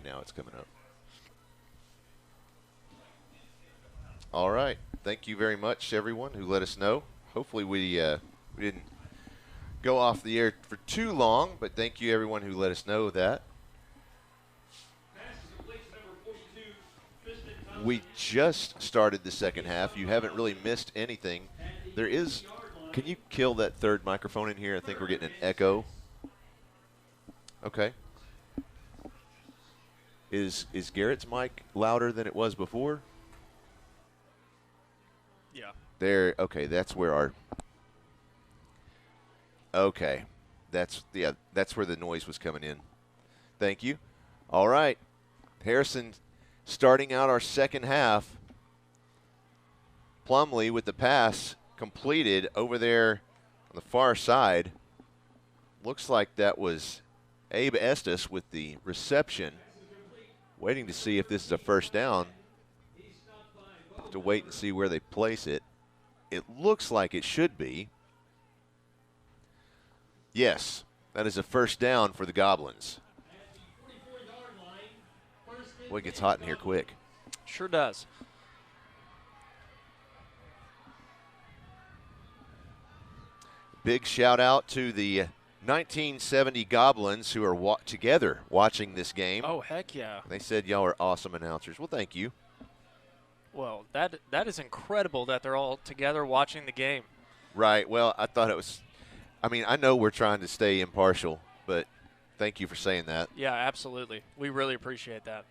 now it's coming up. All right. Thank you very much, everyone who let us know. Hopefully we didn't go off the air for too long, but thank you, everyone who let us know that. We just started the second half. You haven't really missed anything. There is – can you kill that third microphone in here? I think we're getting an echo. Okay. Is Garrett's mic louder than it was before? Yeah. There. Okay, that's where our – okay. That's where the noise was coming in. Thank you. All right. Harrison starting out our second half. Plumlee with the pass completed over there on the far side. Looks like that was Abe Estes with the reception. Waiting to see if this is a first down. To wait and see where they place it. It looks like it should be. Yes, that is a first down for the Goblins. Boy, it gets hot in here quick. Sure does. Big shout out to the 1970 Goblins who are together watching this game. Oh, heck yeah. They said y'all are awesome announcers. Well, thank you. Well, that is incredible that they're all together watching the game. Right. Well, I thought it was – I mean, I know we're trying to stay impartial, but thank you for saying that. Yeah, absolutely. We really appreciate that.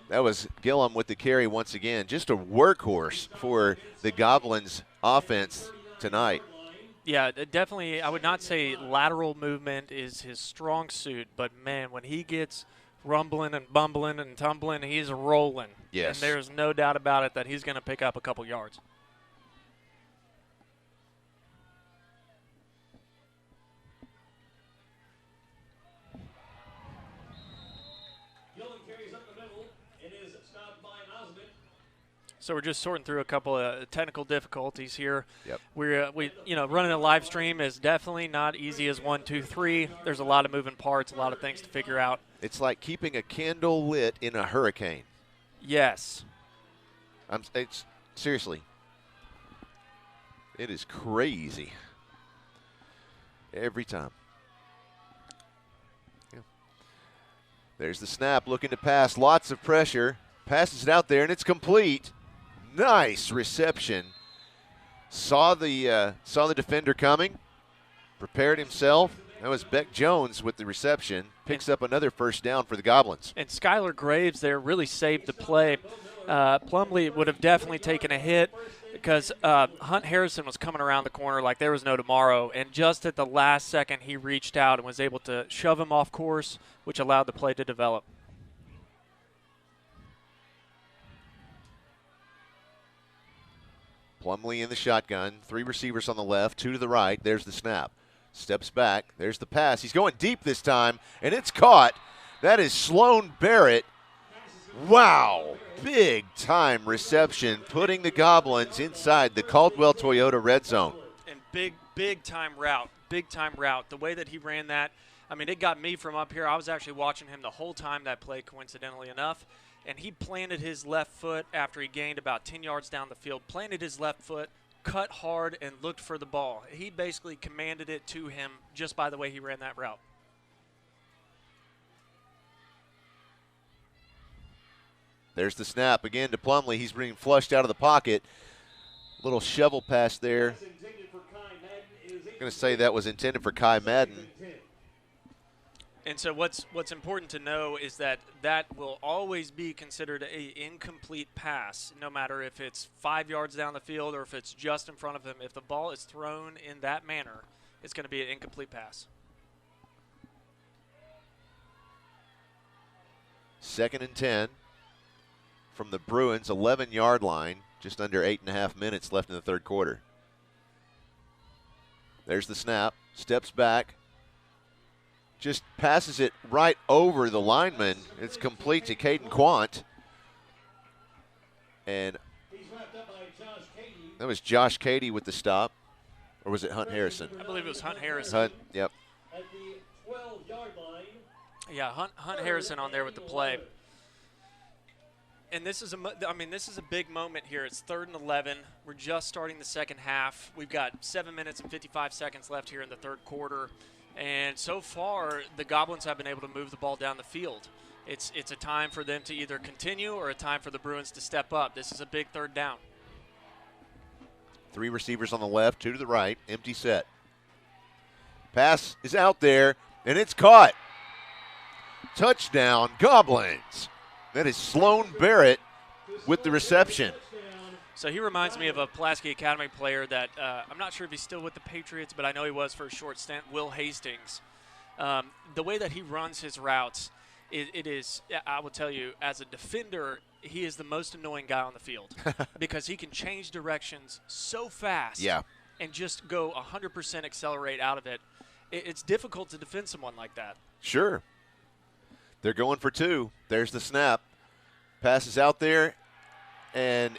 That was Gillum with the carry once again. Just a workhorse for the Goblins offense tonight. Yeah, definitely. I would not say lateral movement is his strong suit, but, man, when he gets rumbling and bumbling and tumbling, he's rolling. Yes. And there's no doubt about it that he's going to pick up a couple yards. So we're just sorting through a couple of technical difficulties here. Yep. We running a live stream is definitely not easy as 1, 2, 3. There's a lot of moving parts, a lot of things to figure out. It's like keeping a candle lit in a hurricane. Yes. Seriously. It is crazy. Every time. Yeah. There's the snap, looking to pass. Lots of pressure. Passes it out there, and it's complete. Nice reception. Saw the defender coming. Prepared himself. That was Beck Jones with the reception. Picks up another first down for the Goblins. And Skylar Graves there really saved the play. Plumlee would have definitely taken a hit because Hunt Harrison was coming around the corner like there was no tomorrow. And just at the last second, he reached out and was able to shove him off course, which allowed the play to develop. Plumlee in the shotgun. 3 receivers on the left, 2 to the right. There's the snap. Steps back. There's the pass. He's going deep this time, and it's caught. That is Sloan Barrett. Wow. Big-time reception, putting the Goblins inside the Caldwell Toyota red zone. And big-time route. Big-time route. The way that he ran that, I mean, it got me from up here. I was actually watching him the whole time that play, coincidentally enough. And he planted his left foot after he gained about 10 yards down the field, planted his left foot, cut hard, and looked for the ball. He basically commanded it to him just by the way he ran that route. There's the snap again to Plumlee. He's being flushed out of the pocket. Little shovel pass there. I'm going to say that was intended for Kai Madden. And so what's important to know is that will always be considered an incomplete pass, no matter if it's 5 yards down the field or if it's just in front of him. If the ball is thrown in that manner, it's going to be an incomplete pass. 2nd and 10 from the Bruins, 11-yard line, just under 8.5 minutes left in the third quarter. There's the snap, steps back. Just passes it right over the lineman. It's complete to Caden Quant. And that was Josh Cady with the stop. Or was it Hunt Harrison? I believe it was Hunt Harrison. Hunt, yep. At the 12-yard line. Yeah, Hunt Harrison on there with the play. And this is a big moment here. It's 3rd and 11. We're just starting the second half. We've got 7 minutes and 55 seconds left here in the third quarter. And so far, the Goblins have been able to move the ball down the field. It's a time for them to either continue or a time for the Bruins to step up. This is a big 3rd down. 3 receivers on the left, 2 to the right, empty set. Pass is out there, and it's caught. Touchdown, Goblins. That is Sloan Barrett with the reception. So he reminds me of a Pulaski Academy player that I'm not sure if he's still with the Patriots, but I know he was for a short stint, Will Hastings. The way that he runs his routes, it is, I will tell you, as a defender, he is the most annoying guy on the field because he can change directions so fast and just go 100% accelerate out of it. It's difficult to defend someone like that. Sure. They're going for 2. There's the snap. Pass is out there, and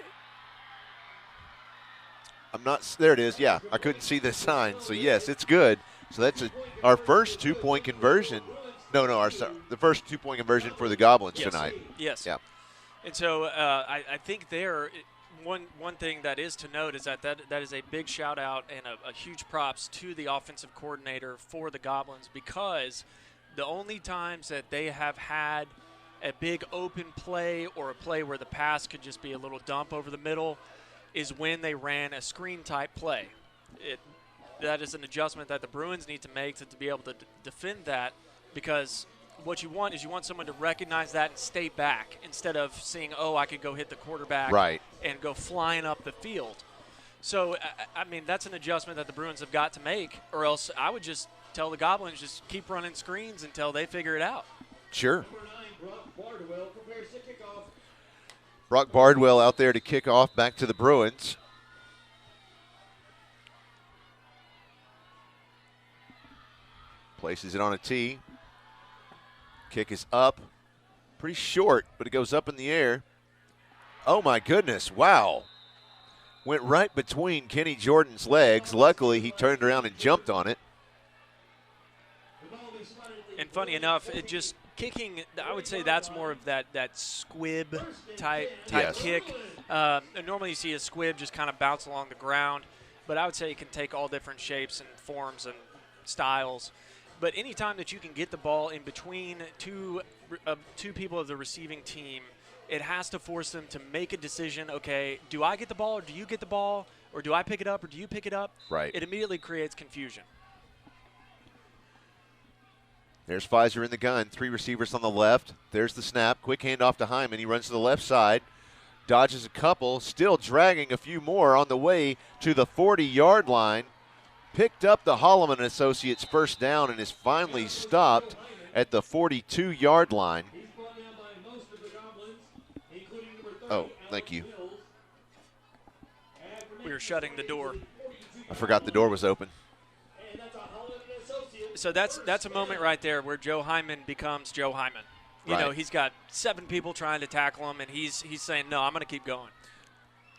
there it is. Yeah, I couldn't see the sign. So, yes, it's good. So that's our first 2-point conversion. The first 2-point conversion for the Goblins tonight. Yes. Yeah. And so I think one thing that is to note is that is a big shout out and a huge props to the offensive coordinator for the Goblins, because the only times that they have had a big open play or a play where the pass could just be a little dump over the middle is when they ran a screen type play. That is an adjustment that the Bruins need to make to be able to defend that, because what you want is someone to recognize that and stay back instead of seeing, I could go hit the quarterback and go flying up the field. So, that's an adjustment that the Bruins have got to make, or else I would just tell the Goblins just keep running screens until they figure it out. Sure. Brock Bardwell prepares to kick off. Brock Bardwell out there to kick off back to the Bruins. Places it on a tee. Kick is up. Pretty short, but it goes up in the air. Oh, my goodness. Wow. Went right between Kenny Jordan's legs. Luckily, he turned around and jumped on it. And funny enough, it just kicking, I would say that's more of that squib type kick. Normally you see a squib just kind of bounce along the ground, but I would say it can take all different shapes and forms and styles. But anytime that you can get the ball in between two people of the receiving team, it has to force them to make a decision. Okay, do I get the ball or do you get the ball? Or do I pick it up or do you pick it up? Right. It immediately creates confusion. There's Pfizer in the gun. 3 receivers on the left. There's the snap. Quick handoff to Hyman. He runs to the left side. Dodges a couple. Still dragging a few more on the way to the 40-yard line. Picked up the Holloman Associates first down and is finally stopped at the 42-yard line. Oh, thank you. We were shutting the door. I forgot the door was open. So that's a moment right there where Joe Hyman becomes Joe Hyman. You know, he's got 7 people trying to tackle him, and he's saying, no, I'm going to keep going.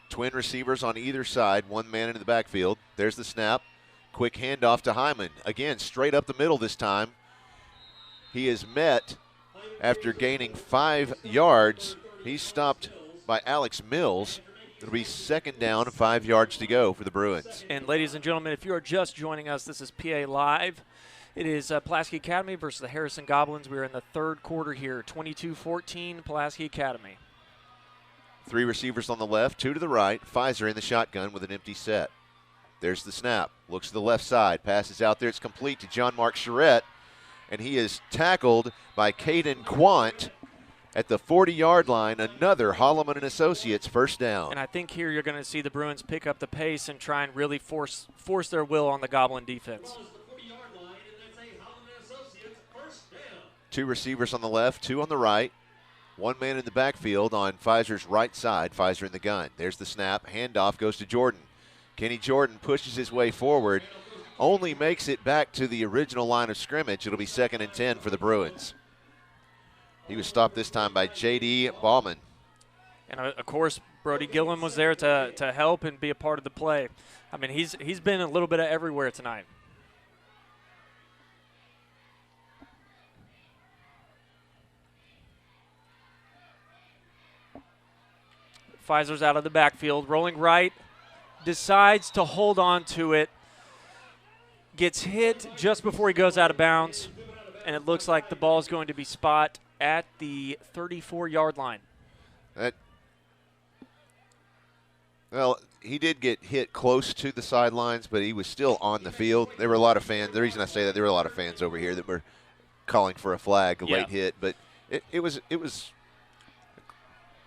Twin receivers on either side, 1 man in the backfield. There's the snap. Quick handoff to Hyman. Again, straight up the middle this time. He is met after gaining 5 yards. He's stopped by Alex Mills. It'll be second down, 5 yards to go for the Bruins. And ladies and gentlemen, if you are just joining us, this is PA Live. It is Pulaski Academy versus the Harrison Goblins. We're in the third quarter here, 22-14, Pulaski Academy. 3 receivers on the left, 2 to the right. Pfizer in the shotgun with an empty set. There's the snap. Looks to the left side. Passes out there. It's complete to John Mark Charette. And he is tackled by Caden Quant at the 40-yard line. Another Holloman and Associates first down. And I think here you're going to see the Bruins pick up the pace and try and really force their will on the Goblin defense. 2 receivers on the left, 2 on the right. 1 man in the backfield on Pfizer's right side. Pfizer in the gun. There's the snap. Handoff goes to Jordan. Kenny Jordan pushes his way forward. Only makes it back to the original line of scrimmage. It'll be 2nd and 10 for the Bruins. He was stopped this time by J.D. Bauman. And, of course, Brody Gillum was there to help and be a part of the play. I mean, he's been a little bit of everywhere tonight. Pfizer's out of the backfield, rolling right, decides to hold on to it, gets hit just before he goes out of bounds, and it looks like the ball is going to be spot at the 34-yard line. Well, he did get hit close to the sidelines, but he was still on the field. There were a lot of fans. The reason I say that, there were a lot of fans over here that were calling for a flag, a late hit, but it was.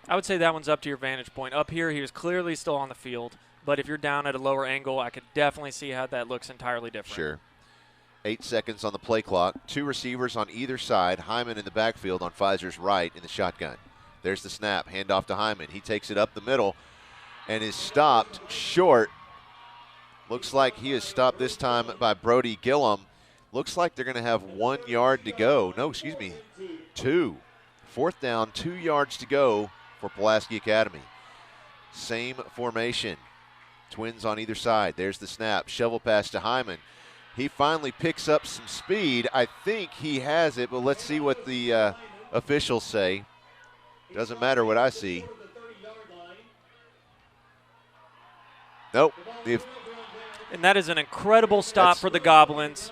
I would say that one's up to your vantage point. Up here, he was clearly still on the field, but if you're down at a lower angle, I could definitely see how that looks entirely different. Sure. 8 seconds on the play clock. 2 receivers on either side. Hyman in the backfield on Pfizer's right in the shotgun. There's the snap. Handoff to Hyman. He takes it up the middle and is stopped short. Looks like he is stopped this time by Brody Gillum. Looks like they're going to have 1 yard to go. No, excuse me, 2. 4th down, 2 yards to go for Pulaski Academy. Same formation. Twins on either side. There's the snap. Shovel pass to Hyman. He finally picks up some speed. I think he has it, but let's see what the officials say. Doesn't matter what I see. Nope. And that is an incredible stop for the Goblins.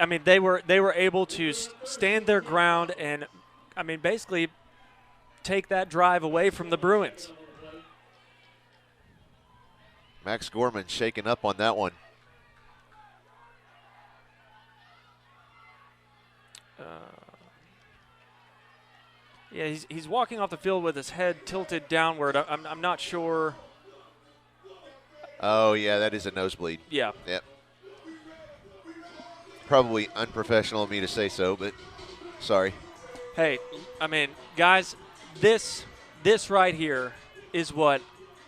I mean, they were able to stand their ground and, I mean, basically take that drive away from the Bruins. Max Gorman shaking up on that one. Yeah, he's walking off the field with his head tilted downward. I'm not sure. Oh, yeah, that is a nosebleed. Yeah. Yep. Probably unprofessional of me to say so, but sorry. Hey, I mean, guys, this right here is what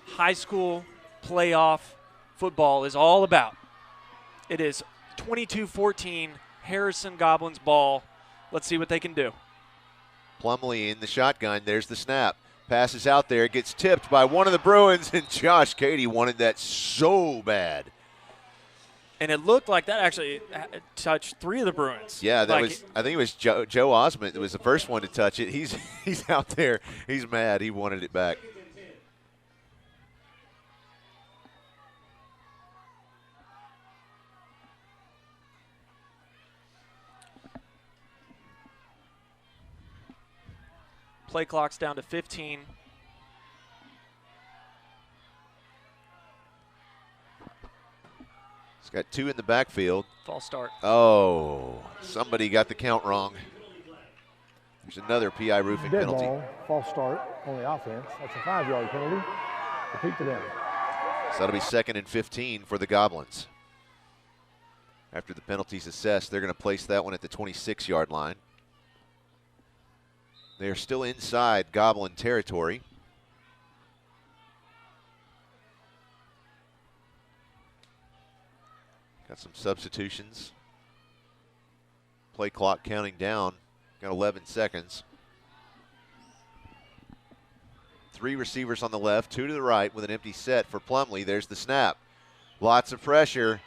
high school playoff football is all about. It is 22-14 Harrison Goblins ball. Let's see what they can do. Plumlee in the shotgun. There's the snap. Passes out there. Gets tipped by one of the Bruins, and Josh Cady wanted that so bad. And it looked like that actually touched 3 of the Bruins. Yeah, that was. I think it was Joe Osment that was the first one to touch it. He's out there. He's mad. He wanted it back. Play clock's down to 15. He's got 2 in the backfield. False start. Oh, somebody got the count wrong. There's another PI roofing Dead penalty. ball, false start on the offense. That's a 5-yard penalty. Repeat the down. So that'll be 2nd and 15 for the Goblins. After the penalty's assessed, they're going to place that one at the 26-yard line. They're still inside Goblin territory. Got some substitutions. Play clock counting down. Got 11 seconds. 3 receivers on the left, 2 to the right with an empty set for Plumlee. There's the snap. Lots of pressure.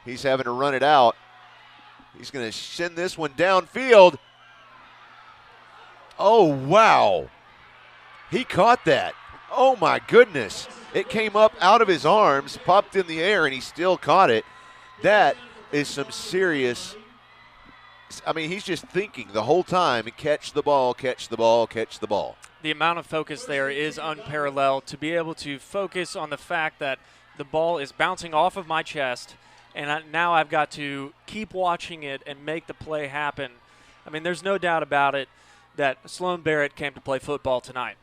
He's having to run it out. He's going to send this one downfield. Oh, wow. He caught that. Oh, my goodness. It came up out of his arms, popped in the air, and he still caught it. That is some serious – I mean, he's just thinking the whole time, catch the ball, catch the ball, catch the ball. The amount of focus there is unparalleled. To be able to focus on the fact that the ball is bouncing off of my chest, and now I've got to keep watching it and make the play happen. I mean, there's no doubt about it that Sloan Barrett came to play football tonight.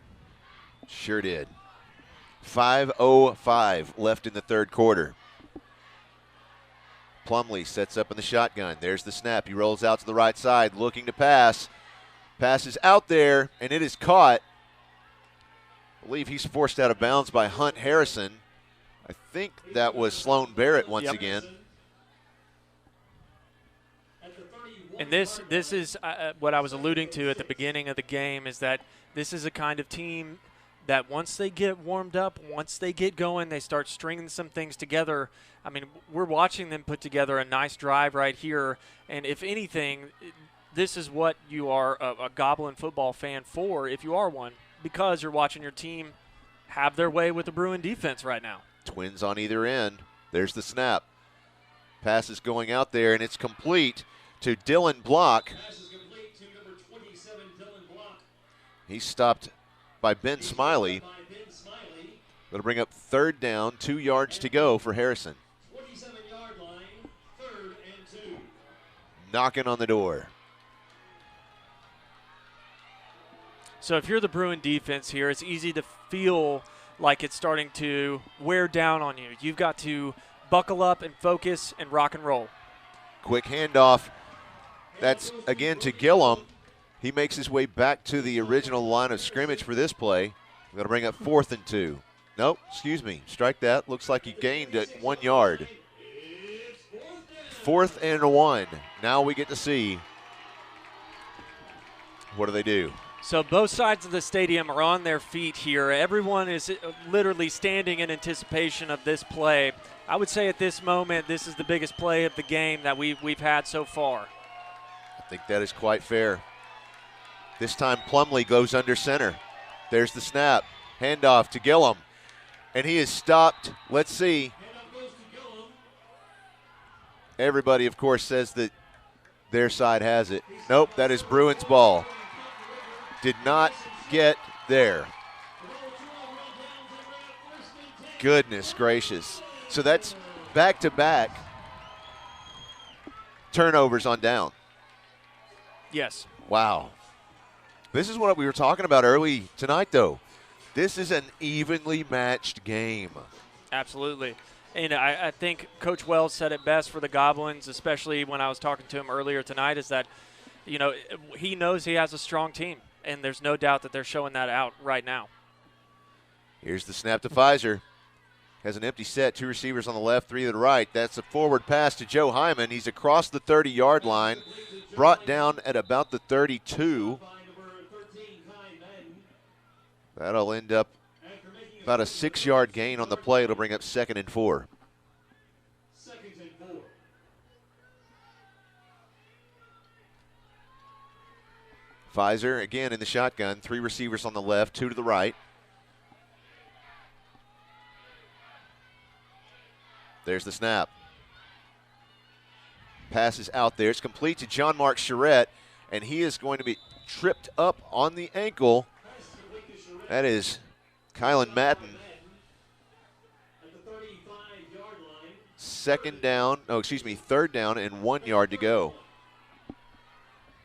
Sure did. 5:05 left in the third quarter. Plumlee sets up in the shotgun. There's the snap. He rolls out to the right side, looking to pass. Passes out there, and it is caught. I believe he's forced out of bounds by Hunt Harrison. I think that was Sloan Barrett once again. And this is what I was alluding to at the beginning of the game, is that this is a kind of team that once they get warmed up, once they get going, they start stringing some things together. I mean, we're watching them put together a nice drive right here, and if anything, this is what you are a Goblin football fan for, if you are one, because you're watching your team have their way with the Bruin defense right now. Twins on either end. There's the snap. Pass is going out there, and it's complete to Dylan Block. Pass is complete to number 27, Dylan Block. He's stopped by Ben Smiley. By Ben Smiley. That'll bring up 3rd down, 2 yards to go for Harrison. 27-yard line, 3rd and 2. Knocking on the door. So if you're the Bruin defense here, it's easy to feel like it's starting to wear down on you. You've got to buckle up and focus and rock and roll. Quick handoff. That's again to Gillum. He makes his way back to the original line of scrimmage for this play. We're going to bring up 4th and 2. Nope, excuse me. Strike that. Looks like he gained it 1 yard. 4th and 1. Now we get to see what do they do. So both sides of the stadium are on their feet here. Everyone is literally standing in anticipation of this play. I would say at this moment, this is the biggest play of the game that we've had so far. I think that is quite fair. This time Plumlee goes under center. There's the snap. Handoff to Gillum. And he is stopped. Let's see. Everybody, of course, says that their side has it. Nope, that is Bruins ball. Did not get there. Goodness gracious. So that's back-to-back turnovers on down. Yes. Wow. This is what we were talking about early tonight, though. This is an evenly matched game. Absolutely. And I think Coach Wells said it best for the Goblins, especially when I was talking to him earlier tonight, is that, you know, he knows he has a strong team, and there's no doubt that they're showing that out right now. Here's the snap to Pfizer. Has an empty set, 2 receivers on the left, 3 to the right. That's a forward pass to Joe Hyman. He's across the 30-yard line, brought down at about the 32. That'll end up about a 6-yard gain on the play. It'll bring up 2nd and 4. Pfizer again in the shotgun, 3 receivers on the left, 2 to the right. There's the snap. Pass is out there. It's complete to John Mark Charette, and he is going to be tripped up on the ankle. That is Kylan Madden. Third down and 1 yard to go.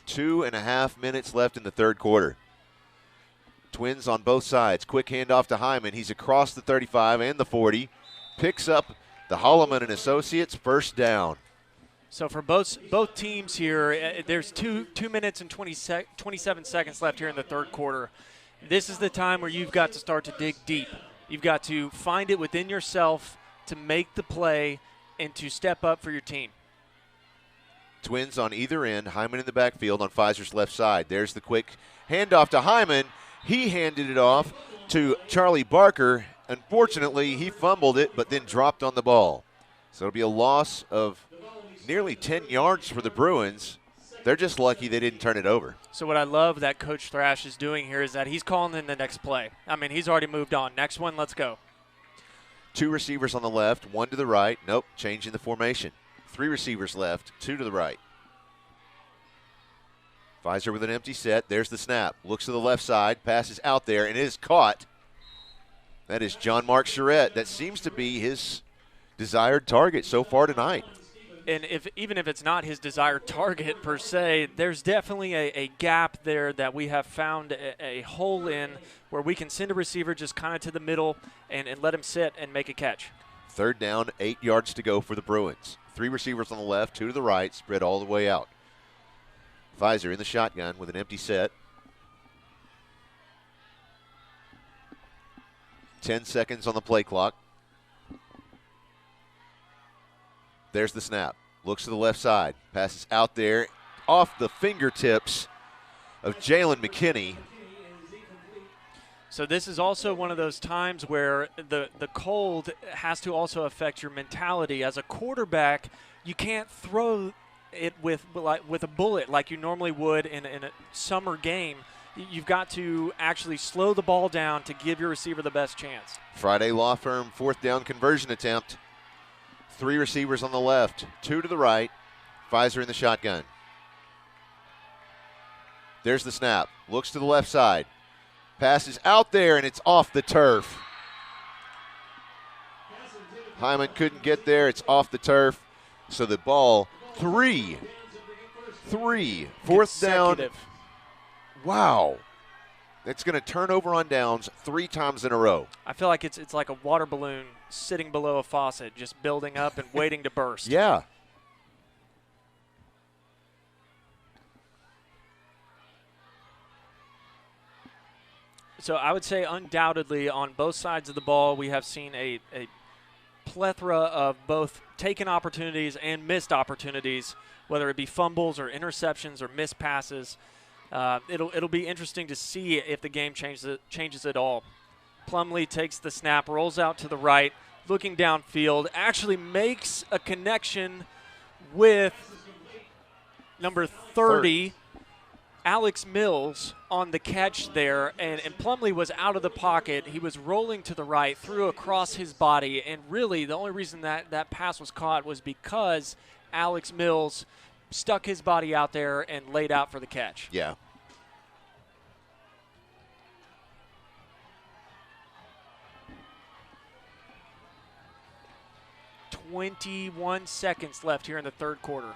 2.5 minutes left in the third quarter. Twins on both sides. Quick handoff to Hyman. He's across the 35 and the 40. Picks up the Holloman and Associates first down. So for both teams here, there's 2 minutes and 27 seconds left here in the third quarter. This is the time where you've got to start to dig deep. You've got to find it within yourself to make the play and to step up for your team. Twins on either end. Hyman in the backfield on Pfizer's left side. There's the quick handoff to Hyman. He handed it off to Charlie Barker. Unfortunately, he fumbled it, but then dropped on the ball. So it'll be a loss of nearly 10 yards for the Bruins. They're just lucky they didn't turn it over. So what I love that Coach Thrash is doing here is that he's calling in the next play. I mean, he's already moved on. Next one, let's go. 2 receivers on the left, 1 to the right. Nope, changing the formation. 3 receivers left, 2 to the right. Pfizer with an empty set. There's the snap. Looks to the left side. Passes out there, and it is caught. That is John Mark Charette. That seems to be his desired target so far tonight. And even if it's not his desired target per se, there's definitely a gap there that we have found a hole in where we can send a receiver just kind of to the middle and let him sit and make a catch. Third down, 8 yards to go for the Bruins. 3 receivers on the left, 2 to the right, spread all the way out. Pfizer in the shotgun with an empty set. 10 seconds on the play clock. There's the snap. Looks to the left side. Passes out there off the fingertips of Jalen McKinney. So this is also one of those times where the cold has to also affect your mentality. As a quarterback, you can't throw it with a bullet like you normally would in a summer game. You've got to actually slow the ball down to give your receiver the best chance. Friday Law Firm 4th down conversion attempt. 3 receivers on the left, 2 to the right. Pfizer in the shotgun. There's the snap. Looks to the left side. Passes out there, and it's off the turf. Hyman couldn't get there. It's off the turf. So the ball, 3. 4th down. Wow. It's going to turn over on downs 3 times in a row. I feel like it's like a water balloon sitting below a faucet, just building up and waiting to burst. Yeah. So I would say undoubtedly on both sides of the ball we have seen a plethora of both taken opportunities and missed opportunities, whether it be fumbles or interceptions or missed passes. It'll be interesting to see if the game changes at all. Plumlee takes the snap, rolls out to the right, looking downfield, actually makes a connection with number 30, Alex Mills, on the catch there, and Plumlee was out of the pocket. He was rolling to the right, threw across his body, and really the only reason that pass was caught was because Alex Mills stuck his body out there and laid out for the catch. Yeah. "21 seconds left here in the third quarter.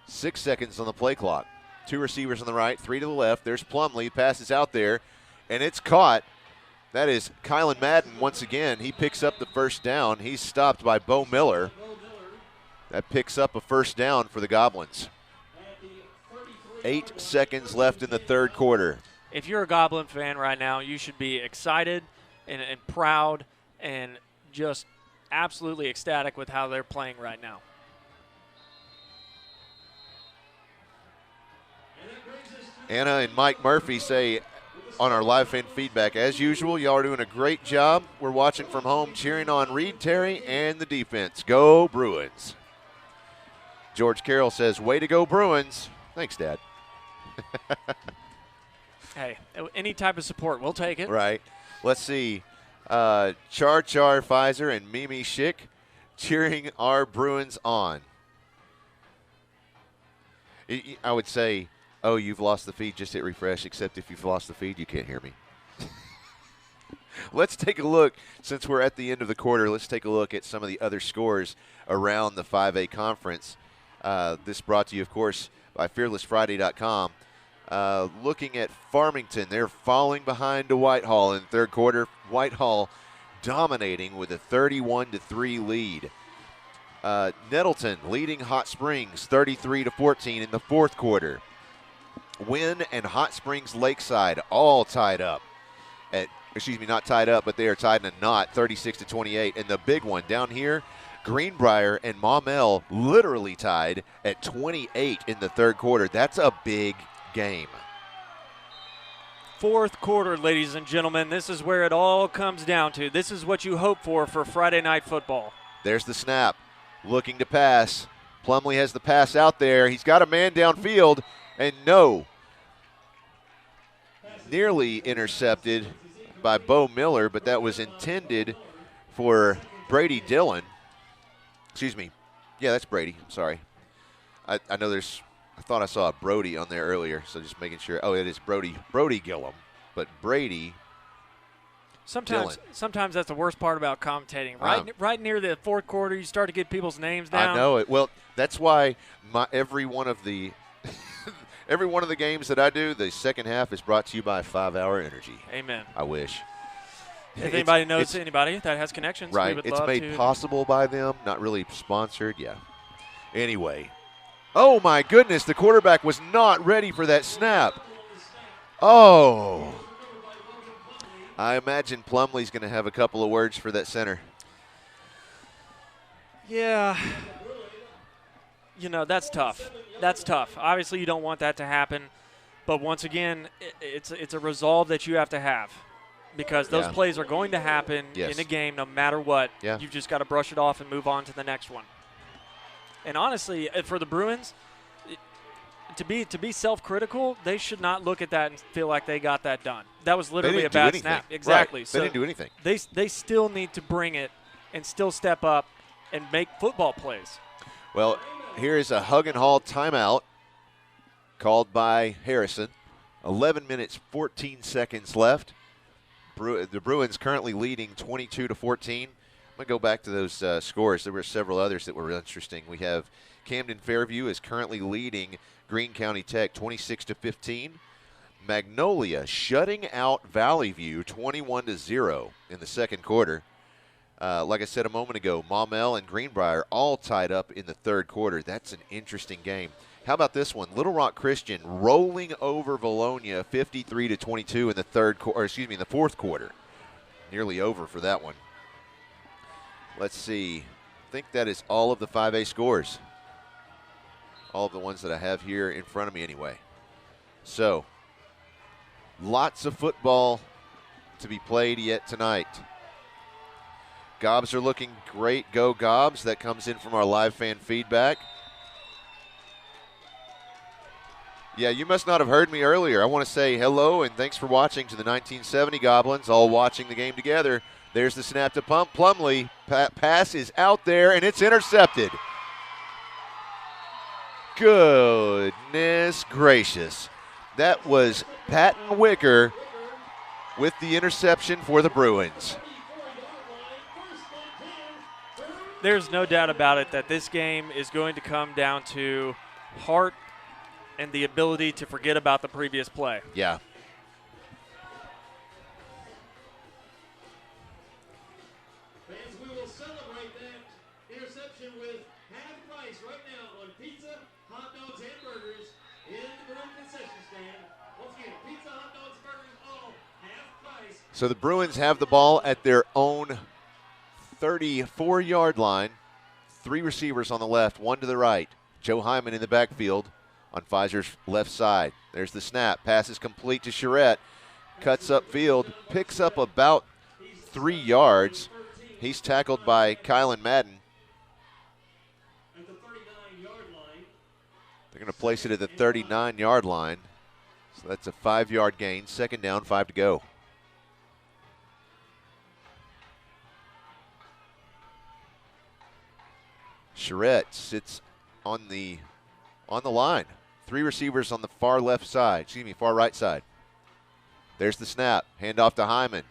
6 seconds on the play clock. 2 receivers on the right, 3 to the left. There's Plumlee, passes out there, and it's caught. That is Kylan Madden once again. He picks up the first down. He's stopped by Bo Miller. That picks up a first down for the Goblins. 8 seconds left in the third quarter. If you're a Goblin fan right now, you should be excited and proud and just absolutely ecstatic with how they're playing right now. Anna and Mike Murphy say on our live fan feedback, as usual, y'all are doing a great job. We're watching from home, cheering on Reed Terry and the defense. Go Bruins. George Carroll says, way to go Bruins. Thanks, Dad. Hey, any type of support, we'll take it. Right. Let's see. Char Pfizer and Mimi Schick cheering our Bruins on. I would say, oh, you've lost the feed, just hit refresh, except if you've lost the feed, you can't hear me. Let's take a look, since we're at the end of the quarter, let's take a look at some of the other scores around the 5A conference. This brought to you, of course, by FearlessFriday.com. Looking at Farmington, they're falling behind to Whitehall in the third quarter. Whitehall dominating with a 31-3 lead. Nettleton leading Hot Springs 33-14 in the fourth quarter. Wynn and Hot Springs Lakeside all tied up not tied up, but they are tied in a knot, 36-28. And the big one down here, Greenbrier and Maumelle literally tied at 28 in the third quarter. That's a big game. Fourth quarter, ladies and gentlemen. This is where it all comes down to. This is what you hope for Friday night football. There's the snap. Looking to pass. Plumlee has the pass out there. He's got a man downfield, and no. Nearly intercepted by Bo Miller, but that was intended for Brady Dillon. Excuse me. Yeah, that's Brady. I'm sorry. I know I thought I saw a Brody on there earlier, so just making sure. Oh, it is Brody Gillum, but Brady Dillon. Sometimes that's the worst part about commentating. Right near the fourth quarter, you start to get people's names down. I know it. Well, that's why every one of the games that I do, the second half is brought to you by 5 Hour Energy. Amen. I wish. If anybody knows anybody that has connections, right? We would it's love made to. possible by them, not really sponsored. Yeah. Anyway, oh my goodness, the quarterback was not ready for that snap. Oh. I imagine Plumlee's going to have a couple of words for that center. Yeah. That's tough. That's tough. Obviously, you don't want that to happen. But once again, it's a resolve that you have to have because those plays are going to happen in a game no matter what. Yeah. You've just got to brush it off and move on to the next one. And honestly, for the Bruins, to be self-critical, they should not look at that and feel like they got that done. That was literally a bad snap. Exactly. Right. So they didn't do anything. They still need to bring it and still step up and make football plays. Well, here is a hug and haul timeout called by Harrison. 11 minutes, 14 seconds left. The Bruins currently leading 22-14. I'm going to go back to those scores. There were several others that were interesting. We have Camden Fairview is currently leading Greene County Tech 26-15. Magnolia shutting out Valley View 21-0 in the second quarter. Like I said a moment ago, Maumelle and Greenbrier all tied up in the third quarter. That's an interesting game. How about this one? Little Rock Christian rolling over Valonia 53-22 in the fourth quarter. Nearly over for that one. Let's see. I think that is all of the 5A scores. All of the ones that I have here in front of me anyway. So, lots of football to be played yet tonight. Gobs are looking great. Go Gobs. That comes in from our live fan feedback. Yeah, you must not have heard me earlier. I want to say hello and thanks for watching to the 1970 Goblins, all watching the game together. There's the snap to Plumley. Pass is out there, and it's intercepted. Goodness gracious. That was Patton Wicker with the interception for the Bruins. There's no doubt about it that this game is going to come down to heart and the ability to forget about the previous play. Yeah. Fans, we will celebrate that interception with half price right now on pizza, hot dogs, and burgers in the Bruin concession stand. Once again, pizza, hot dogs, burgers, all half price. So the Bruins have the ball at their own 34-yard line. 3 receivers on the left, 1 to the right. Joe Hyman in the backfield on Pfizer's left side. There's the snap. Pass is complete to Charette. Cuts upfield, picks up about 3 yards. He's tackled by Kylan Madden. At the 39-yard line. They're going to place it at the 39-yard line. So that's a 5-yard gain. Second down, 5 to go. Charette sits on the line. 3 receivers on the far right side. There's the snap. Handoff to Hyman.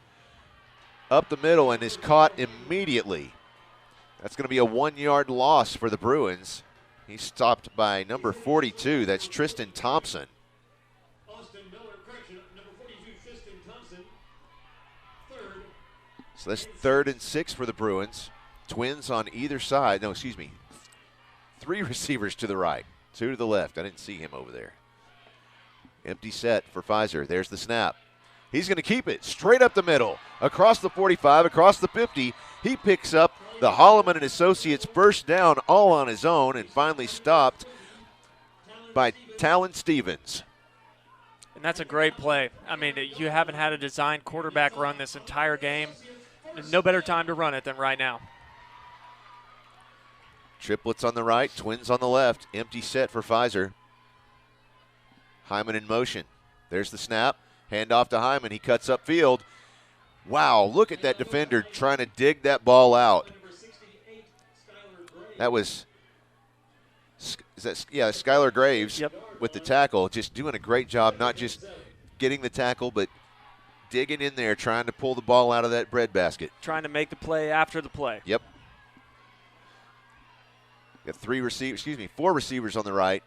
Up the middle and is caught immediately. That's going to be a 1-yard loss for the Bruins. He's stopped by number 42. That's Tristan Thompson. Austin Miller, correction, number 42, Tristan Thompson. Third. So that's 3rd and 6 for the Bruins. Twins on either side. No, excuse me. 3 receivers to the right, 2 to the left. I didn't see him over there. Empty set for Pfizer. There's the snap. He's going to keep it straight up the middle, across the 45, across the 50. He picks up the Holloman and Associates first down all on his own and finally stopped by Talon Stevens. And that's a great play. I mean, you haven't had a designed quarterback run this entire game. No better time to run it than right now. Triplets on the right, twins on the left. Empty set for Pfizer. Hyman in motion. There's the snap. Handoff to Hyman. He cuts upfield. Wow, look at that defender trying to dig that ball out. That was, Skylar Graves with the tackle, just doing a great job, not just getting the tackle, but digging in there, trying to pull the ball out of that breadbasket. Trying to make the play after the play. Yep. Got 4 receivers on the right.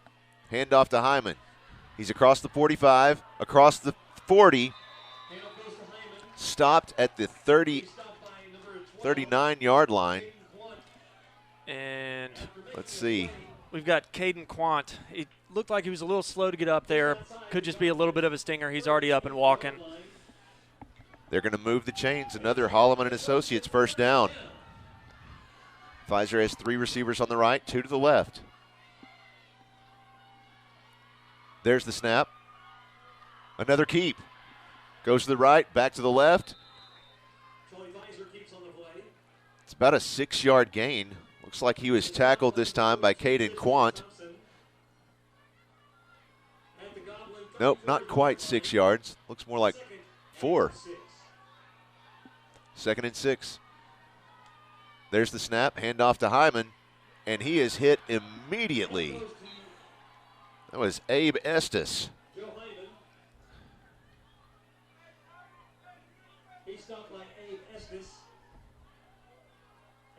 Handoff to Hyman. He's across the 45, across the 40. Stopped at the 39-yard line. And let's see. We've got Caden Quant. It looked like he was a little slow to get up there. Could just be a little bit of a stinger. He's already up and walking. They're going to move the chains. Another Holloman and Associates first down. Pfizer has 3 receivers on the right, 2 to the left. There's the snap. Another keep. Goes to the right, back to the left. It's about a 6-yard gain. Looks like he was tackled this time by Caden Quant. Nope, not quite 6 yards. Looks more like 4. 2nd and 6. There's the snap, handoff to Hyman, and he is hit immediately. That was Abe Estes. He stopped by Abe Estes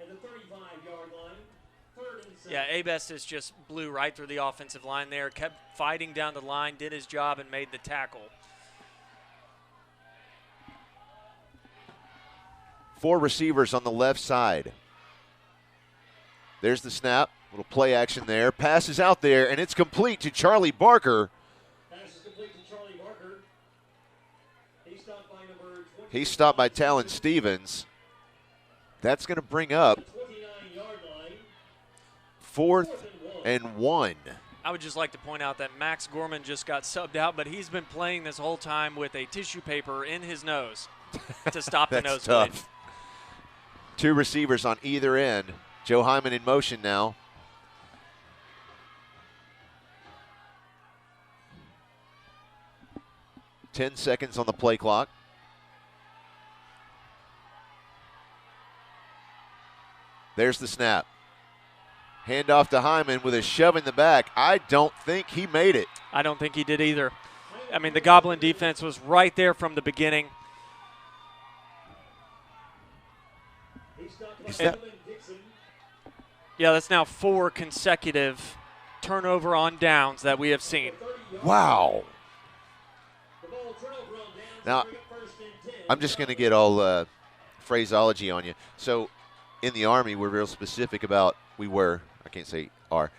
at the 35-yard line. 3rd and 7. Yeah, Abe Estes just blew right through the offensive line there, kept fighting down the line, did his job, and made the tackle. 4 receivers on the left side. There's the snap. Little play action there. Passes out there, and it's complete to Charlie Barker. Pass is complete to Charlie Barker. He stopped by Talon Stevens. That's going to bring up 29-yard line. 4th and 1. I would just like to point out that Max Gorman just got subbed out, but he's been playing this whole time with a tissue paper in his nose to stop the That's nosebleed. tough. 2 receivers on either end. Joe Hyman in motion now. Ten seconds on the play clock. There's the snap. Handoff to Hyman with a shove in the back. I don't think he made it. I don't think he did either. I mean, the Goblin defense was right there from the beginning. Is that, Yeah, that's now 4 consecutive turnover on downs that we have seen. wow. Now, I'm just going to get all phraseology on you. So, in the Army, we're real specific about, I can't say are.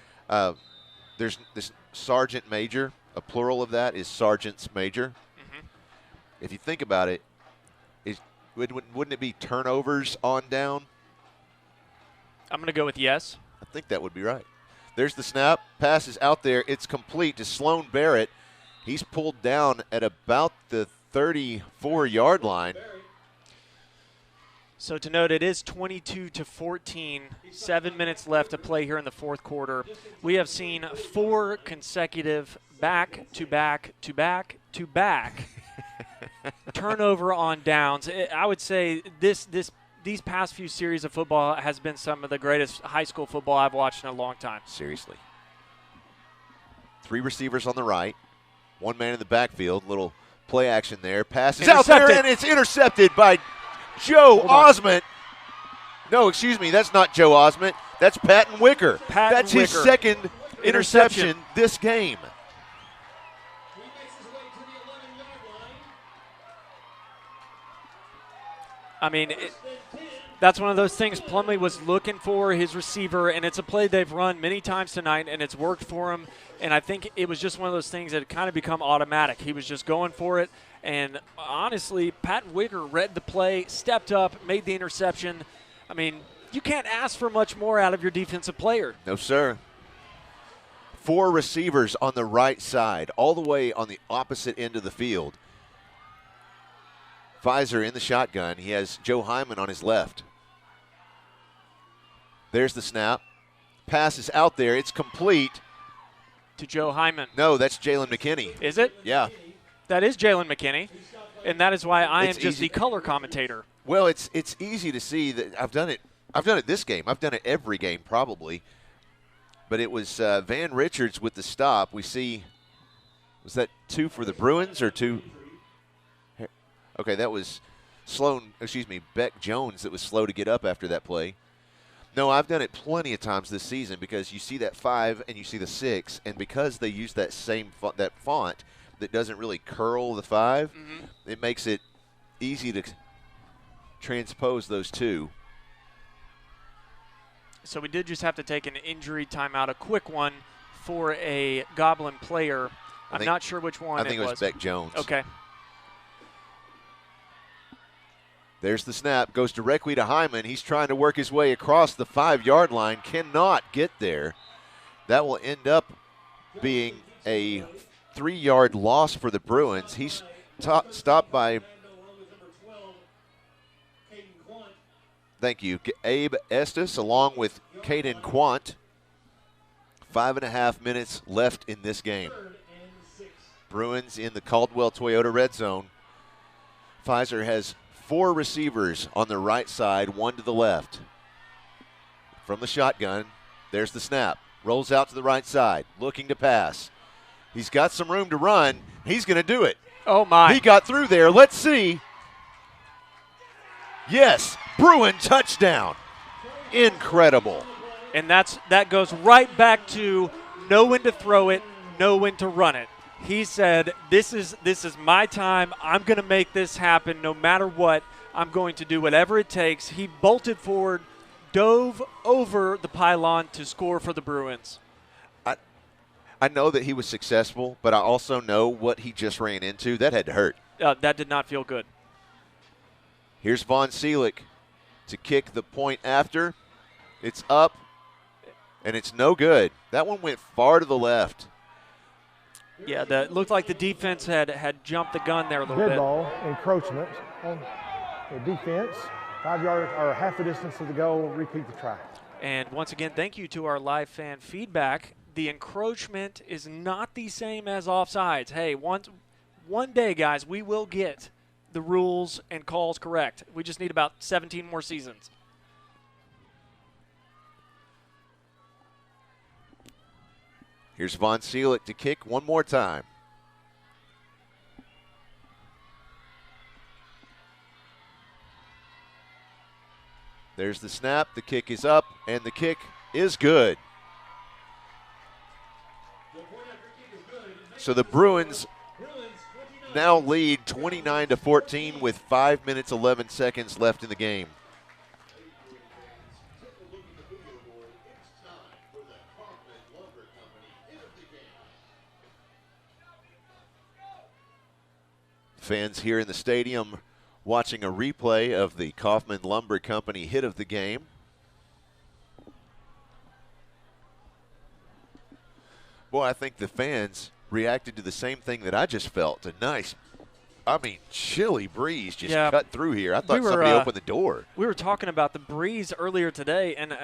There's this sergeant major. A plural of that is sergeants major. Mm-hmm. If you think about it, wouldn't it be turnovers on down? I'm going to go with yes. I think that would be right. There's the snap. Pass is out there. It's complete to Sloan Barrett. He's pulled down at about the 34-yard line. So to note, it is 22-14, 7 minutes left to play here in the 4th quarter. We have seen 4 consecutive back-to-back-to-back turnover on downs. I would say these past few series of football has been some of the greatest high school football I've watched in a long time. Seriously. 3 receivers on the right, 1 man in the backfield. Little play action there. Pass is out there, and it's intercepted by Joe Osment. No, excuse me, that's not Joe Osment. That's Patton Wicker. That's his second interception this game. He makes his way to the 11-yard line. I mean, that's one of those things Plumlee was looking for, his receiver, and it's a play they've run many times tonight, and it's worked for him. And I think it was just one of those things that had kind of become automatic. He was just going for it. And honestly, Patton Wicker read the play, stepped up, made the interception. I mean, you can't ask for much more out of your defensive player. No, sir. 4 receivers on the right side, all the way on the opposite end of the field. Pfizer in the shotgun. He has Joe Hyman on his left. There's the snap. Pass is out there. It's complete. To Joe Hyman. No, that's Jalen McKinney. Is it? Yeah. That is Jalen McKinney, and that is why I am It's just easy. the color commentator. Well, it's easy to see that I've done it. I've done it this game. I've done it every game probably. But it was Van Richards with the stop. We see, was that 2 for the Bruins or 2? Okay, that was Beck Jones that was slow to get up after that play. No, I've done it plenty of times this season because you see that 5 and you see the 6, and because they use that same that font that doesn't really curl the 5, it makes it easy to transpose those 2. So we did just have to take an injury timeout, a quick one for a Goblin player. I'm not sure which one I think it was Beck Jones. Okay. There's the snap. Goes directly to Hyman. He's trying to work his way across the 5-yard line. Cannot get there. That will end up being a 3-yard loss for the Bruins. He's stopped by, thank you, Abe Estes along with Caden Quant. 5.5 minutes left in this game. Bruins in the Caldwell Toyota red zone. Pfizer has 4 receivers on the right side, 1 to the left. From the shotgun, there's the snap. Rolls out to the right side, looking to pass. He's got some room to run. He's going to do it. Oh, my. He got through there. Let's see. Yes, Bruin touchdown. Incredible. And that goes right back to know when to throw it, know when to run it. He said, this is my time. I'm going to make this happen no matter what. I'm going to do whatever it takes. He bolted forward, dove over the pylon to score for the Bruins. I know that he was successful, but I also know what he just ran into. That had to hurt. That did not feel good. Here's Von Seelig to kick the point after. It's up, and it's no good. That one went far to the left. Yeah, it looked like the defense had jumped the gun there a little bit. Dead ball, encroachment on the defense. 5 yards or half the distance to the goal, repeat the try. And once again, thank you to our live fan feedback. The encroachment is not the same as offsides. Hey, one day, guys, we will get the rules and calls correct. We just need about 17 more seasons. Here's Von Seelig to kick one more time. There's the snap. The kick is up, and the kick is good. So the Bruins now lead 29-14 with 5 minutes 11 seconds left in the game. Fans here in the stadium watching a replay of the Kaufman Lumber Company hit of the game. Boy, I think the fans reacted to the same thing that I just felt. A nice, chilly breeze just cut through here. I thought somebody opened the door. We were talking about the breeze earlier today, and,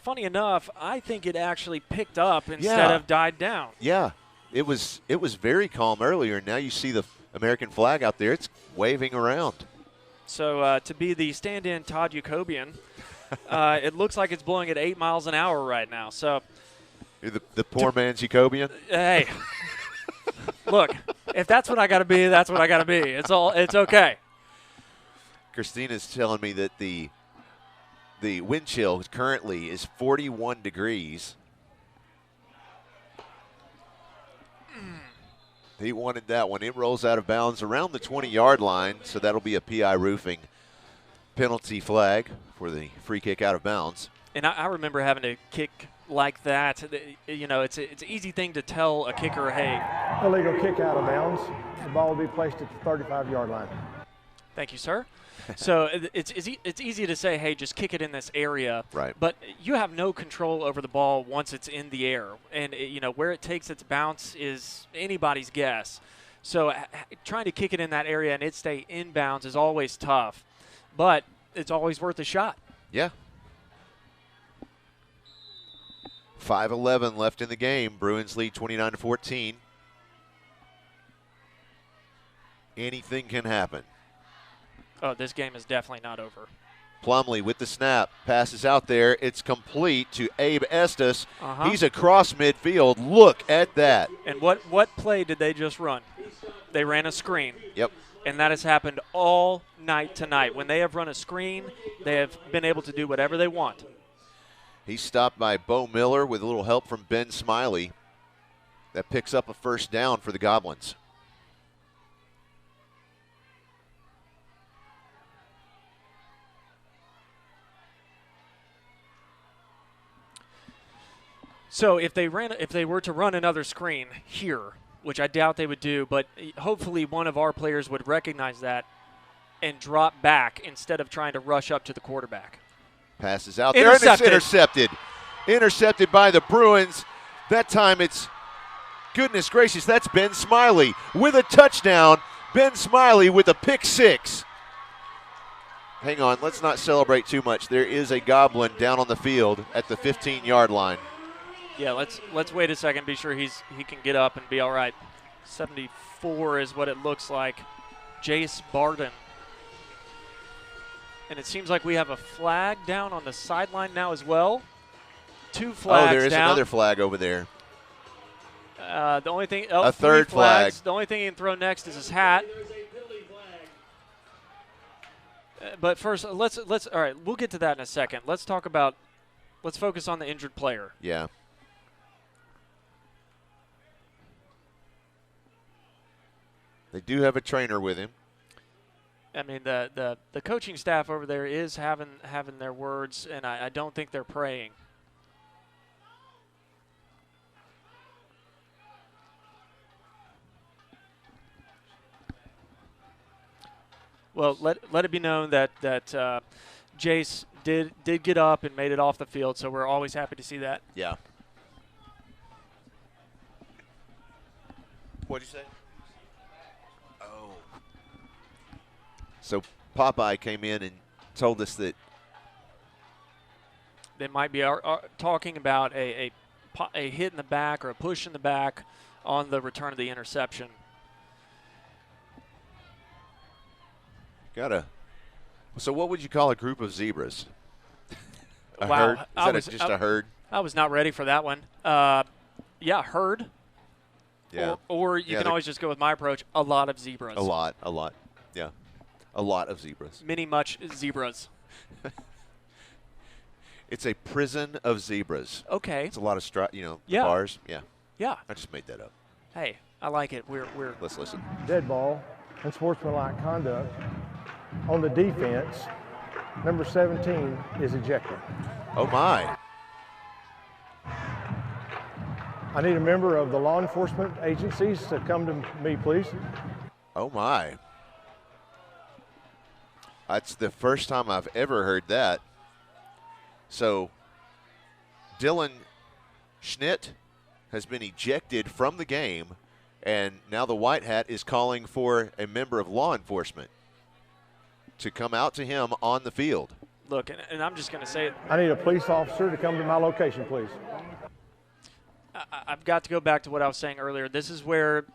funny enough, I think it actually picked up instead of died down. Yeah, it was very calm earlier, and now you see the American flag out there. It's waving around. So to be the stand-in Todd Jacobian, it looks like it's blowing at 8 miles an hour right now. So you're the poor man's Jacobian? Hey, look, if that's what I got to be, that's what I got to be. It's okay. Christina's telling me that the wind chill currently is 41 degrees. He wanted that one. It rolls out of bounds around the 20-yard line, so that'll be a PI roofing penalty flag for the free kick out of bounds. And I remember having to kick like that. It's an easy thing to tell a kicker, hey. Illegal kick out of bounds. The ball will be placed at the 35-yard line. Thank you, sir. So it's easy to say, hey, just kick it in this area. Right. But you have no control over the ball once it's in the air. And, where it takes its bounce is anybody's guess. So trying to kick it in that area and it stay inbounds is always tough. But it's always worth a shot. Yeah. 5:11 left in the game. Bruins lead 29-14. Anything can happen. Oh, this game is definitely not over. Plumlee with the snap, passes out there. It's complete to Abe Estes. He's across midfield. Look at that. And what play did they just run? They ran a screen. Yep. And that has happened all night tonight. When they have run a screen, they have been able to do whatever they want. He's stopped by Bo Miller with a little help from Ben Smiley. That picks up a first down for the Goblins. So if they were to run another screen here, which I doubt they would do, but hopefully one of our players would recognize that and drop back instead of trying to rush up to the quarterback. Passes out there, and it's intercepted. Intercepted by the Bruins. That time it's goodness gracious, that's Ben Smiley with a touchdown. Ben Smiley with a pick six. Hang on, let's not celebrate too much. There is a Goblin down on the field at the 15-yard line. Yeah, let's wait a second, be sure he can get up and be all right. 74 is what it looks like. Jace Barden. And it seems like we have a flag down on the sideline now as well. 2 flags Oh, there is down. another flag over there. The only thing, a third flag. The only thing he can throw next is his hat. But first, let's all right. We'll get to that in a second. Let's focus on the injured player. Yeah. They do have a trainer with him. I mean, the coaching staff over there is having their words, and I don't think they're praying. Well, let it be known that Jace did get up and made it off the field, so we're always happy to see that. Yeah. What'd you say? Oh. So Popeye came in and told us that they might be talking about a hit in the back or a push in the back on the return of the interception. So what would you call a group of zebras? A Wow. herd? Is that just a herd? I was not ready for that one. Yeah, herd. Yeah. Or you can always just go with my approach, a lot of zebras. A lot. Yeah. A lot of zebras. Many much zebras. It's a prison of zebras. Okay. It's a lot of Yeah. bars. Yeah. Yeah. I just made that up. Hey, I like it. Let's listen. Dead ball, unsportsmanlike conduct. On the defense, number 17 is ejected. Oh, my. I need a member of the law enforcement agencies to come to me, please. Oh, my. That's the first time I've ever heard that. So, Dylan Schnitt has been ejected from the game, and now the White Hat is calling for a member of law enforcement to come out to him on the field. Look, and I'm just going to say it. I need a police officer to come to my location, please. I've got to go back to what I was saying earlier. This is where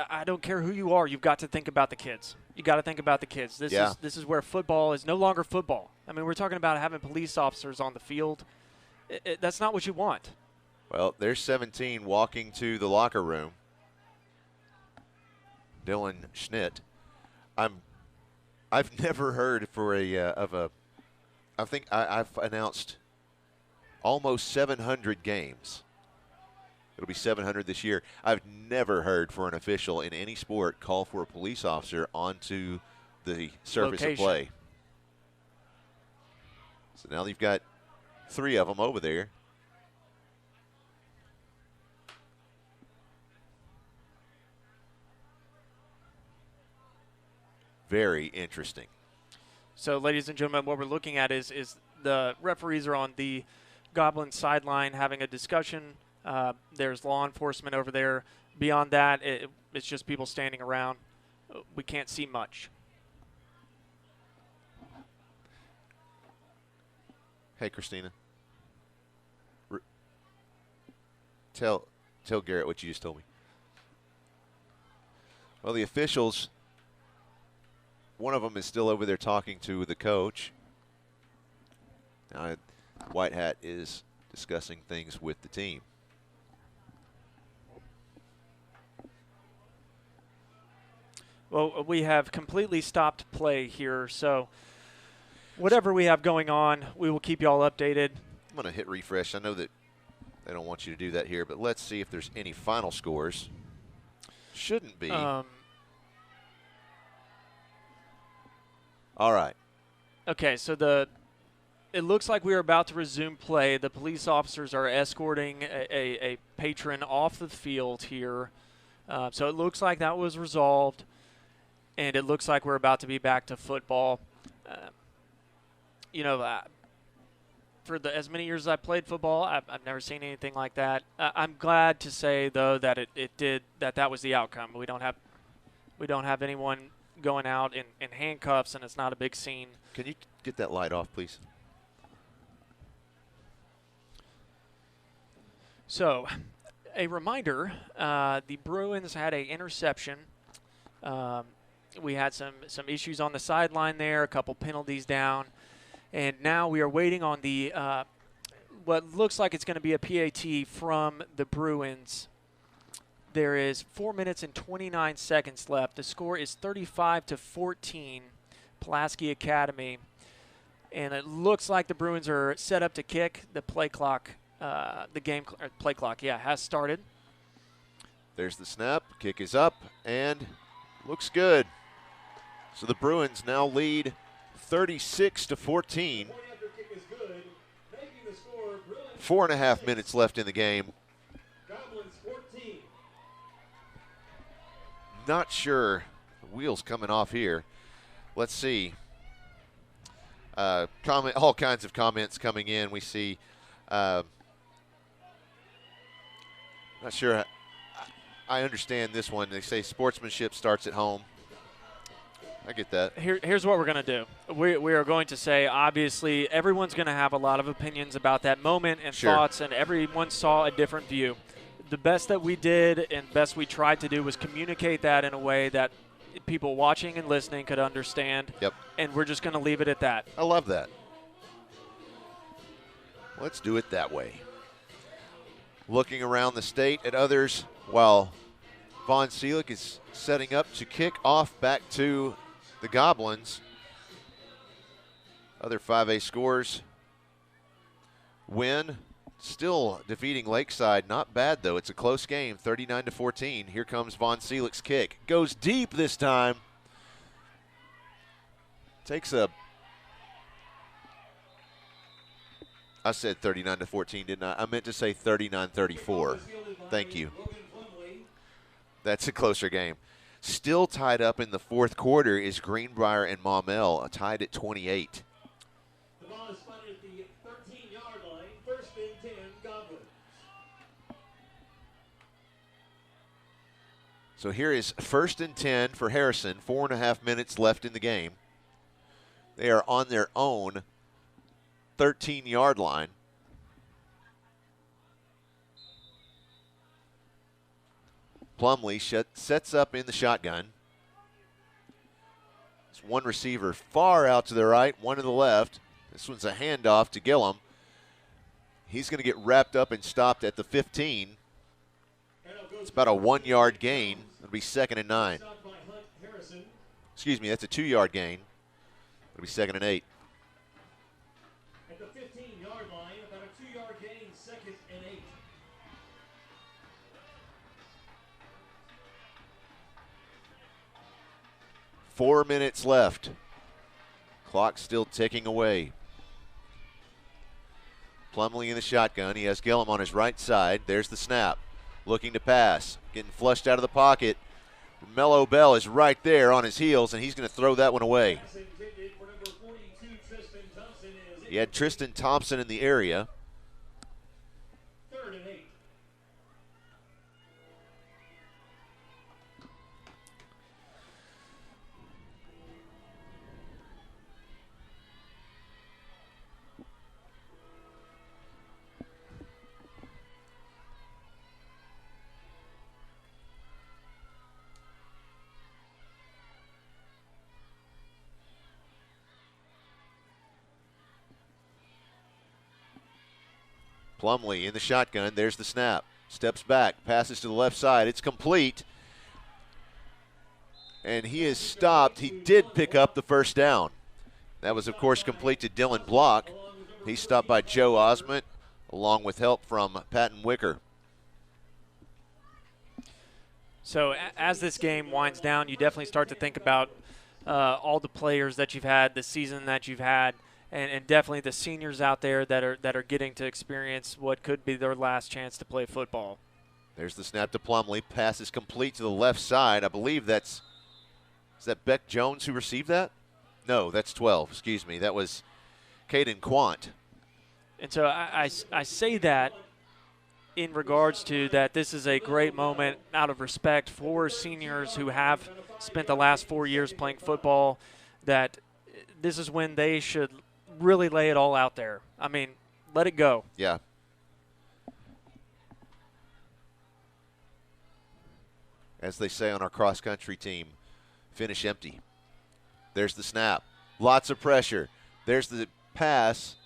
I don't care who you are. You've got to think about the kids. You got to think about the kids. This is where football is no longer football. I mean, we're talking about having police officers on the field. That's not what you want. Well, there's 17 walking to the locker room. Dylan Schnitt. I've never heard I think I've announced almost 700 games. It'll be 700 this year. I've never heard for an official in any sport call for a police officer onto the surface of play. So now you've got 3 of them over there. Very interesting. So, ladies and gentlemen, what we're looking at is the referees are on the Goblin sideline having a discussion. There's law enforcement over there. Beyond that, it's just people standing around. We can't see much. Hey, Christina. Tell Garrett what you just told me. Well, the officials, one of them is still over there talking to the coach. Now, White Hat is discussing things with the team. Well, we have completely stopped play here, so whatever we have going on, we will keep you all updated. I'm going to hit refresh. I know that they don't want you to do that here, but let's see if there's any final scores. Shouldn't be. All right. Okay, so it looks like we are about to resume play. The police officers are escorting a patron off the field here. So it looks like that was resolved, and it looks like we're about to be back to football. for as many years as I played football, I've never seen anything like that. I'm glad to say though that that was the outcome. We don't have anyone going out in handcuffs, and it's not a big scene. Can you get that light off, please? So, a reminder: the Bruins had an interception. We had some issues on the sideline there, a couple penalties down, and now we are waiting on the what looks like it's going to be a PAT from the Bruins. There is 4 minutes and 29 seconds left. The score is 35-14, Pulaski Academy, and it looks like the Bruins are set up to kick. The play clock, play clock, has started. There's the snap. Kick is up and looks good. So the Bruins now lead 36-14. 4.5 minutes left in the game. Not sure. The wheels coming off here. Let's see. All kinds of comments coming in. We see. Not sure. I understand this one. They say sportsmanship starts at home. I get that. Here's what we're going to do. We are going to say, obviously, everyone's going to have a lot of opinions about that moment and thoughts, and everyone saw a different view. The best that we did and best we tried to do was communicate that in a way that people watching and listening could understand. Yep. And we're just going to leave it at that. I love that. Let's do it that way. Looking around the state at others while Von Seelig is setting up to kick off back to the Goblins. Other 5A scores. Win. Still defeating Lakeside. Not bad, though. It's a close game, 39-14. Here comes Von Seelig's kick. Goes deep this time. Takes a... I said 39-14, didn't I? I meant to say 39-34. Thank you. That's a closer game. Still tied up in the fourth quarter is Greenbrier and Maumelle, tied at 28. The ball is spotted at the 13-yard line, first and 10, Goblins. So here is first and 10 for Harrison, 4.5 minutes left in the game. They are on their own 13-yard line. Plumlee sets up in the shotgun. There's one receiver far out to the right, one to the left. This one's a handoff to Gillum. He's going to get wrapped up and stopped at the 15. It's about a 1-yard gain. It'll be 2nd and 9. Excuse me, that's a 2-yard gain. It'll be 2nd and 8. At the 15-yard line, about a 2-yard gain, 2nd and 8. Four minutes left. Clock still ticking away. Plumlee in the shotgun. He has Gillum on his right side. There's the snap. Looking to pass. Getting flushed out of the pocket. Mello Bell is right there on his heels, and he's going to throw that one away. He had Tristan Thompson in the area. 3rd and 8. Plumlee in the shotgun. There's the snap. Steps back. Passes to the left side. It's complete. And he is stopped. He did pick up the first down. That was, of course, complete to Dylan Block. He's stopped by Joe Osment, along with help from Patton Wicker. So as this game winds down, you definitely start to think about all the players that you've had, the season that you've had, and definitely the seniors out there that are getting to experience what could be their last chance to play football. There's the snap to Plumlee. Pass is complete to the left side. I believe is that Beck Jones who received that? No, that's 12. Excuse me. That was Caden Quant. And so I say that in regards to that this is a great moment out of respect for seniors who have spent the last 4 years playing football, that this is when they should really lay it all out there. I mean, let it go. Yeah. As they say on our cross-country team, finish empty. There's the snap. Lots of pressure. There's the pass.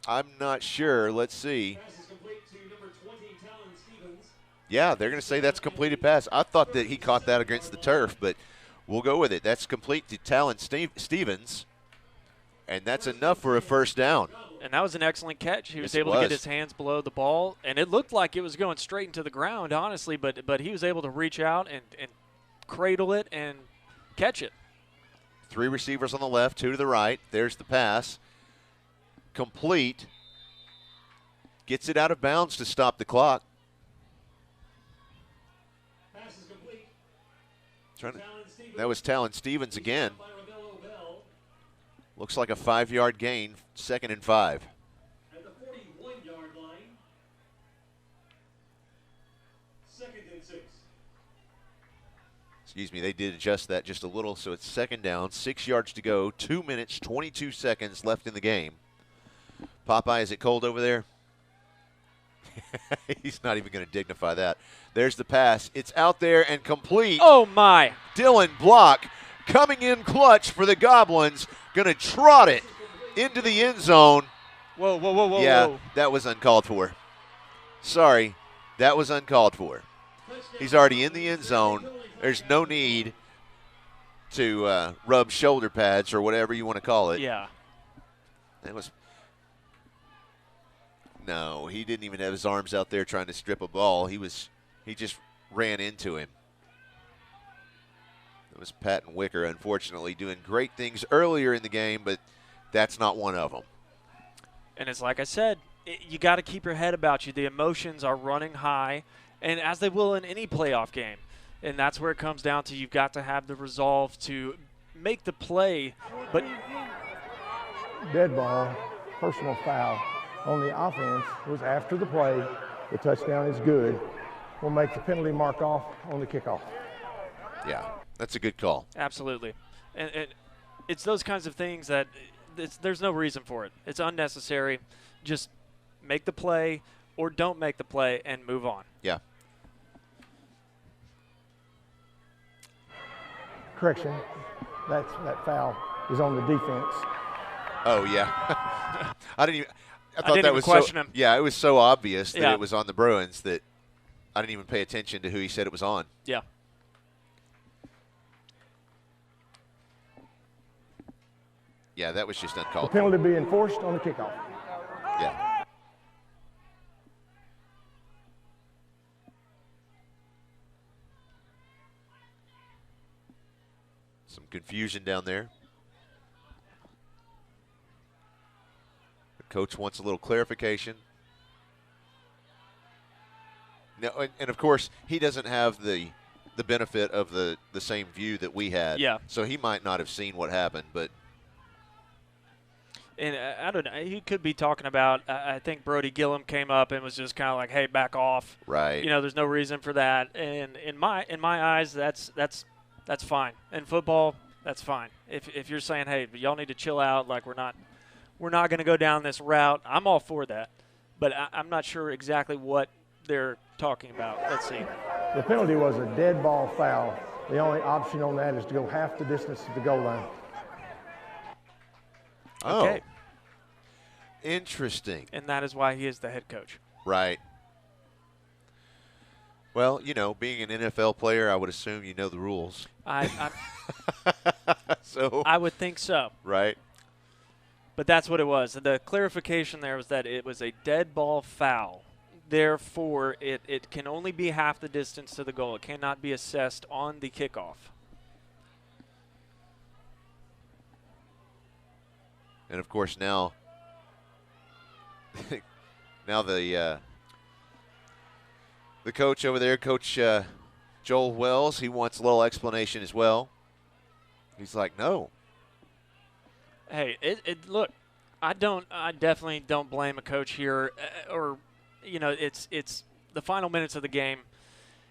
I'm not sure. Let's see. Pass is complete to number 20, Talon Stevens. Yeah, they're going to say that's a completed pass. I thought that he caught that against the turf, but we'll go with it. That's complete to Talon Stevens, and that's enough for a first down. And that was an excellent catch. He was Yes, able to get his hands below the ball, and it looked like it was going straight into the ground, honestly, but he was able to reach out and cradle it and catch it. 3 receivers on the left, 2 to the right. There's the pass. Complete. Gets it out of bounds to stop the clock. Pass is complete. That was Talon Stevens again. By Rebello Bell Looks like a 5-yard gain, 2nd and 5. at the 41-yard line. 2nd and 6. Excuse me, they did adjust that just a little, so it's 2nd down, 6 yards to go, 2 minutes, 22 seconds left in the game. Popeye, is it cold over there? He's not even going to dignify that. There's the pass. It's out there and complete. Oh, my. Dylan Block coming in clutch for the Goblins. Going to trot it into the end zone. Whoa, whoa, whoa, whoa, Yeah, whoa. that was uncalled for. Sorry, that was uncalled for. He's already in the end zone. There's no need to rub shoulder pads or whatever you want to call it. Yeah. That was – no, he didn't even have his arms out there trying to strip a ball. He just ran into him. It was Patton Wicker, unfortunately, doing great things earlier in the game, but that's not one of them. And it's like I said, you got to keep your head about you. The emotions are running high, and as they will in any playoff game. And that's where it comes down to. You've got to have the resolve to make the play. But Dead ball, personal foul on the offense was after the play. The touchdown is good. We'll make the penalty mark off on the kickoff. Yeah, that's a good call. absolutely. And it's those kinds of things that there's no reason for it. It's unnecessary. Just make the play or don't make the play and move on. Yeah. Correction, that foul is on the defense. Oh, yeah. I didn't didn't that even was question so, him. Yeah, it was so obvious that Yeah. it was on the Bruins that I didn't even pay attention to who he said it was on. Yeah. Yeah, that was just The uncalled for. penalty be enforced on the kickoff. Yeah. Some confusion down there. The coach wants a little clarification. No, and of course, he doesn't have the benefit of the same view that we had. Yeah. So he might not have seen what happened, but And I don't know. He could be talking about. I think Brody Gillum came up and was just kind of like, "Hey, back off." right. You know, there's no reason for that. And in my eyes, that's fine. In football, that's fine. If you're saying, "Hey, y'all need to chill out," like we're not going to go down this route, I'm all for that. But I'm not sure exactly what they're talking about. Let's see. The penalty was a dead ball foul. The only option on that is to go half the distance to the goal line. Oh. Okay. Interesting. And that is why he is the head coach. Right. Well, you know, being an NFL player, I would assume you know the rules. So. I would think so. Right. But that's what it was. The clarification there was that it was a dead ball foul. Therefore, it can only be half the distance to the goal. It cannot be assessed on the kickoff. And of course now the coach over there, Coach Joel Wells, he wants a little explanation as well. He's like, no. Hey, look, I definitely don't blame a coach here, or it's the final minutes of the game,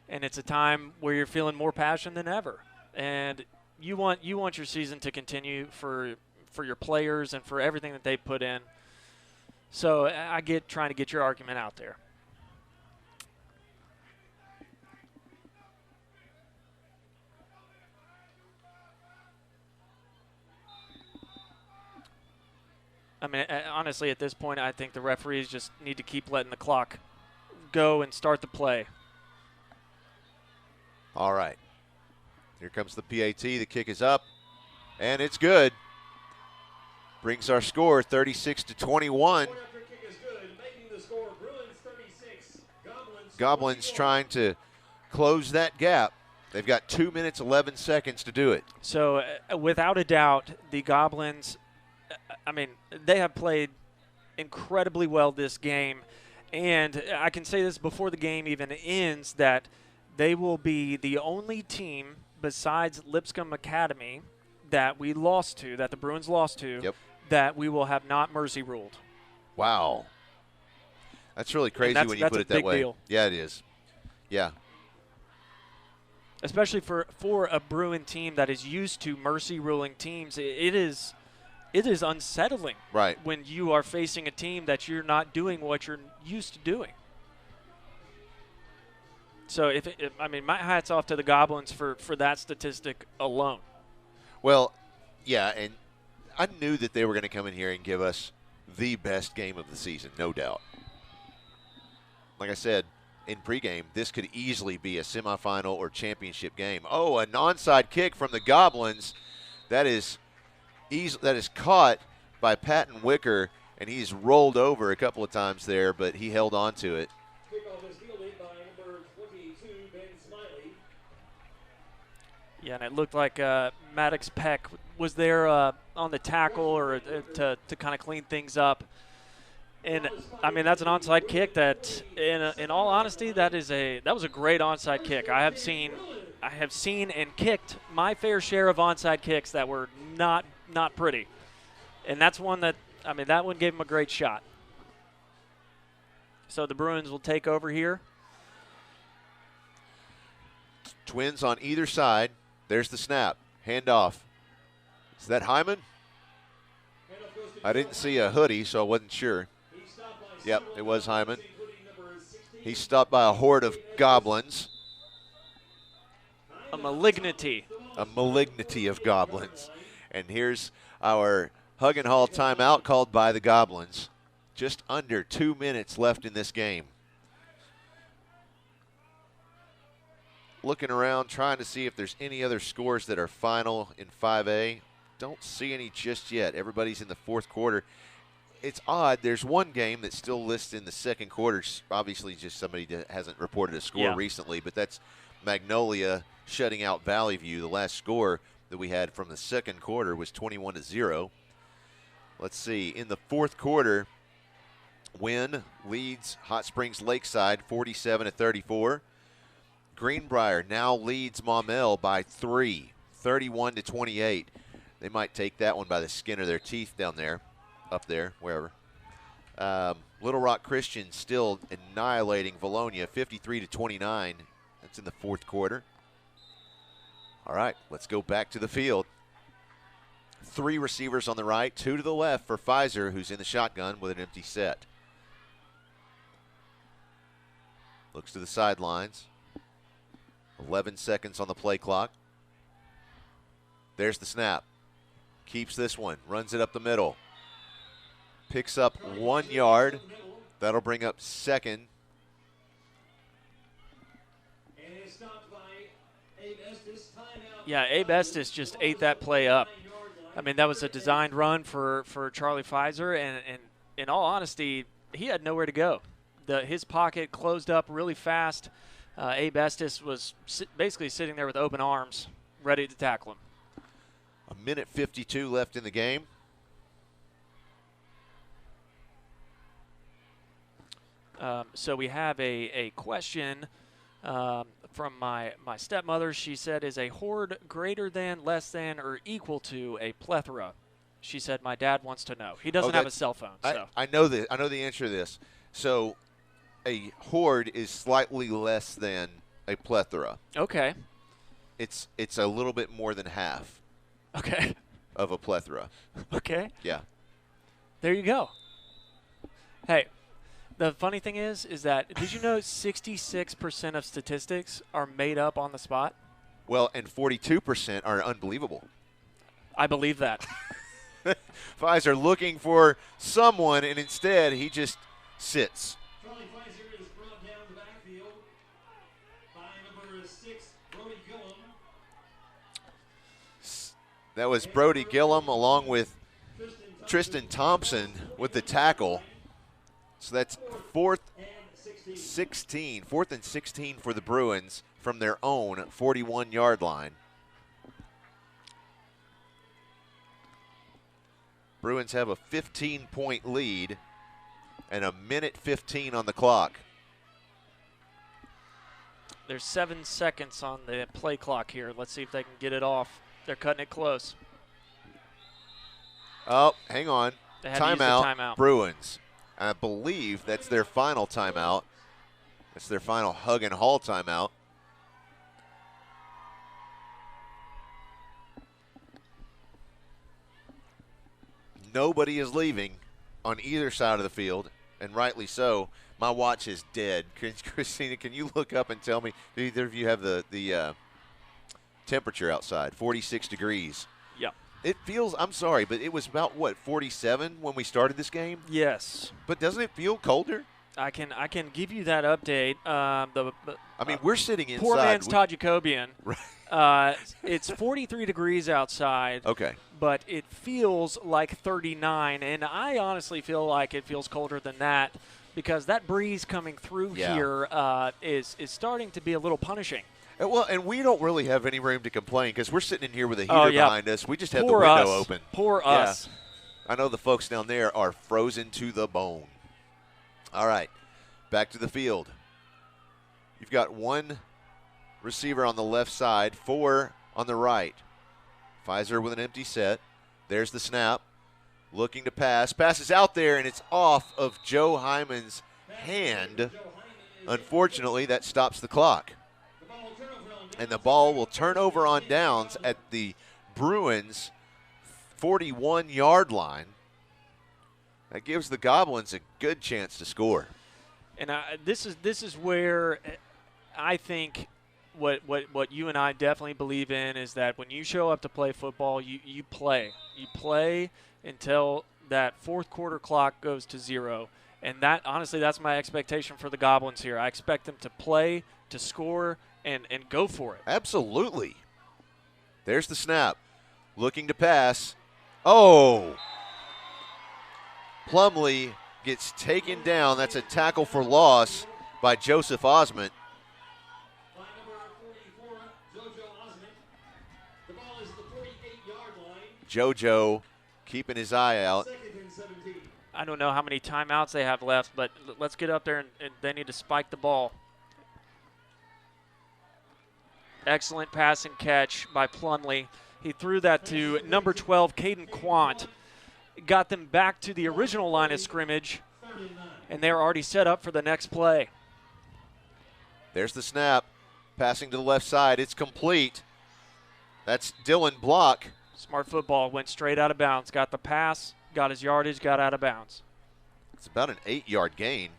and it's a time where you're feeling more passion than ever, and you want your season to continue for your players and for everything that they put in. So I get trying to get your argument out there. I mean, honestly, at this point, I think the referees just need to keep letting the clock go and start the play. All right. Here comes the PAT. The kick is up, and it's good. Brings our score 36-21. Goblins trying to close that gap. They've got 2 minutes, 11 seconds to do it. So, without a doubt, the Goblins, I mean, they have played incredibly well this game. And I can say this before the game even ends, that they will be the only team besides Lipscomb Academy that we lost to, that the Bruins lost to, that we will have not mercy ruled. Wow. That's really crazy when you put it that way. Deal. Yeah, it is. Yeah. Especially for a Bruin team that is used to mercy ruling teams, it is unsettling, right, when you are facing a team that you're not doing what you're used to doing. So I mean, my hat's off to the Goblins for that statistic alone. Well, yeah, and I knew that they were going to come in here and give us the best game of the season, no doubt. Like I said in pregame, this could easily be a semifinal or championship game. Oh, an onside kick from the Goblins. That is caught by Patton Wicker, and he's rolled over a couple of times there, but he held on to it. Kickoff is fielded by number 22, Ben Smiley. Yeah, and it looked like Maddox Peck was there on the tackle or to kind of clean things up. And I mean, that's an onside kick that, in all honesty, that was a great onside kick. I have seen and kicked my fair share of onside kicks that were not pretty, and that's one that, I mean, that one gave him a great shot. So the Bruins will take over here. Twins on either side. There's the snap. Handoff. Is that Hyman? I didn't see a hoodie, so I wasn't sure. Yep, it was Hyman. He's stopped by a horde of Goblins. A malignity. A malignity of Goblins. And here's our hug and haul timeout called by the Goblins. Just under 2 minutes left in this game. Looking around, trying to see if there's any other scores that are final in 5A. Don't see any just yet. Everybody's in the fourth quarter. It's odd. There's one game that's still listed in the second quarter. Obviously, just somebody that hasn't reported a score recently, but that's Magnolia shutting out Valley View. The last score that we had from the second quarter was 21-0. Let's see. In the fourth quarter, Wynn leads Hot Springs Lakeside 47-34. Greenbrier now leads Maumelle by 3, 31-28. They might take that one by the skin of their teeth down there. Up there, wherever. Little Rock Christian still annihilating Valonia, 53-29. That's in the fourth quarter. All right, let's go back to the field. 3 receivers on the right, 2 to the left for Pfizer, who's in the shotgun with an empty set. Looks to the sidelines. 11 seconds on the play clock. There's the snap. Keeps this one, runs it up the middle. Picks up 1 yard. That'll bring up second. Yeah, Abe Estes just ate that play up. I mean, that was a designed run for Charlie Pfizer, and in all honesty, he had nowhere to go. His pocket closed up really fast. Abe Estes was basically sitting there with open arms, ready to tackle him. 1:52 left in the game. So we have a question from my stepmother. She said, is a horde greater than, less than, or equal to a plethora? She said, my dad wants to know. He doesn't have a cell phone. So. I know the answer to this. So a horde is slightly less than a plethora. Okay. It's a little bit more than half. Okay. Of a plethora. Okay. Yeah. There you go. Hey, the funny thing is that did you know 66% of statistics are made up on the spot? Well, and 42% are unbelievable. I believe that. Pfizer looking for someone, and instead he just sits. Charlie Pfizer is brought down the backfield by number 6, Brody Gillum. That was Brody Gillum along with Tristan Thompson with the tackle. So that's fourth and 16 for the Bruins from their own 41-yard line. Bruins have a 15-point lead and a minute 15 on the clock. There's 7 seconds on the play clock here. Let's see if they can get it off. They're cutting it close. Oh, hang on. They had to use the timeout. Bruins. I believe that's their final timeout. That's their final hug and haul timeout. Nobody is leaving on either side of the field, and rightly so. My watch is dead. Christina, can you look up and tell me, do either of you have the temperature outside? 46 degrees. Yeah. It feels, I'm sorry, but it was about, what, 47 when we started this game? Yes. But doesn't it feel colder? I can give you that update. I mean, we're sitting inside. Poor man's Todd Jacobian. Right. It's 43 degrees outside. Okay. But it feels like 39, and I honestly feel like it feels colder than that because that breeze coming through here is starting to be a little punishing. Well, and we don't really have any room to complain because we're sitting in here with a heater behind us. We just have Poor the window us. open. Poor us. I know the folks down there are frozen to the bone. All right, back to the field. You've got one receiver on the left side, 4 on the right. Pfizer with an empty set. There's the snap. Looking to pass. Passes out there, and it's off of Joe Hyman's hand. Unfortunately, that stops the clock. And the ball will turn over on downs at the Bruins' 41-yard line. That gives the Goblins a good chance to score. And this is where I think what you and I definitely believe in is that when you show up to play football, you play. You play until that fourth quarter clock goes to 0. And that, honestly, that's my expectation for the Goblins here. I expect them to play, to score, and go for it. Absolutely. There's the snap. Looking to pass. Oh! Plumlee gets taken down. That's a tackle for loss by Joseph Osment. By number 44, JoJo Osment. The ball is at the 48-yard line. JoJo keeping his eye out. 2nd and 17. I don't know how many timeouts they have left, but let's get up there, and they need to spike the ball. Excellent pass and catch by Plumlee. He threw that to number 12, Caden Quant. Got them back to the original line of scrimmage, and they're already set up for the next play. There's the snap. Passing to the left side. It's complete. That's Dylan Block. Smart football. Went straight out of bounds. Got the pass, got his yardage, got out of bounds. It's about an 8-yard gain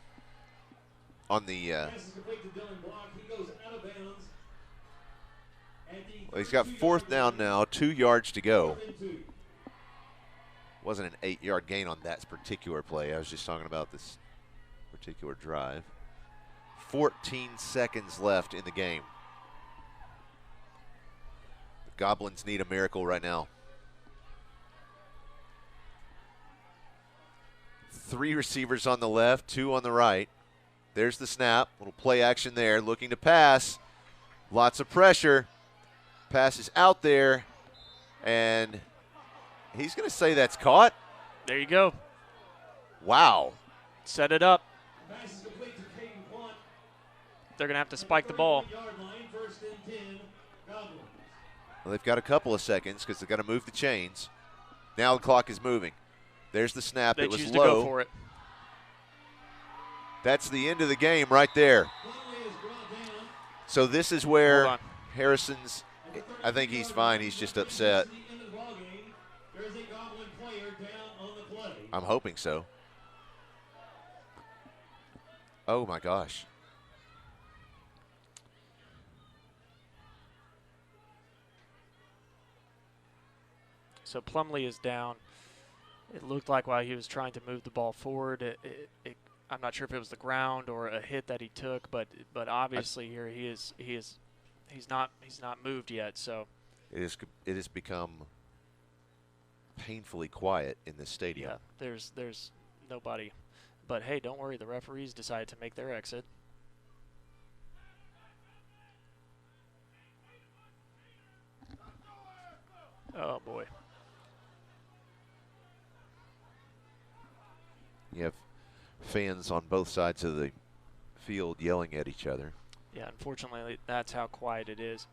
on the Pass is complete to Dylan Block. He goes out of bounds. well, he's got 4th down now, 2 yards to go. 4th and 2. Wasn't an 8-yard gain on that particular play. I was just talking about this particular drive. 14 seconds left in the game. The Goblins need a miracle right now. 3 receivers on the left, 2 on the right. There's the snap. Little play action there. Looking to pass. Lots of pressure. Pass is out there. And he's going to say that's caught. There you go. Wow. Set it up. Pass is complete to Caden Quant. They're going to have to spike the ball. 31-yard line, 1st and 10, Goblins. Well, they've got a couple of seconds because they've got to move the chains. Now the clock is moving. There's the snap. They It was choose low. to go for it. That's the end of the game right there. So this is where Harrison's, I think he's fine. He's just upset. I'm hoping so. Oh, my gosh. So Plumlee is down. It looked like while he was trying to move the ball forward, I'm not sure if it was the ground or a hit that he took, but obviously here he's not moved yet. So it has become painfully quiet in this stadium. Yeah, there's nobody. But hey, don't worry, the referees decided to make their exit. Oh boy. You have fans on both sides of the field yelling at each other. Yeah, unfortunately, that's how quiet it is.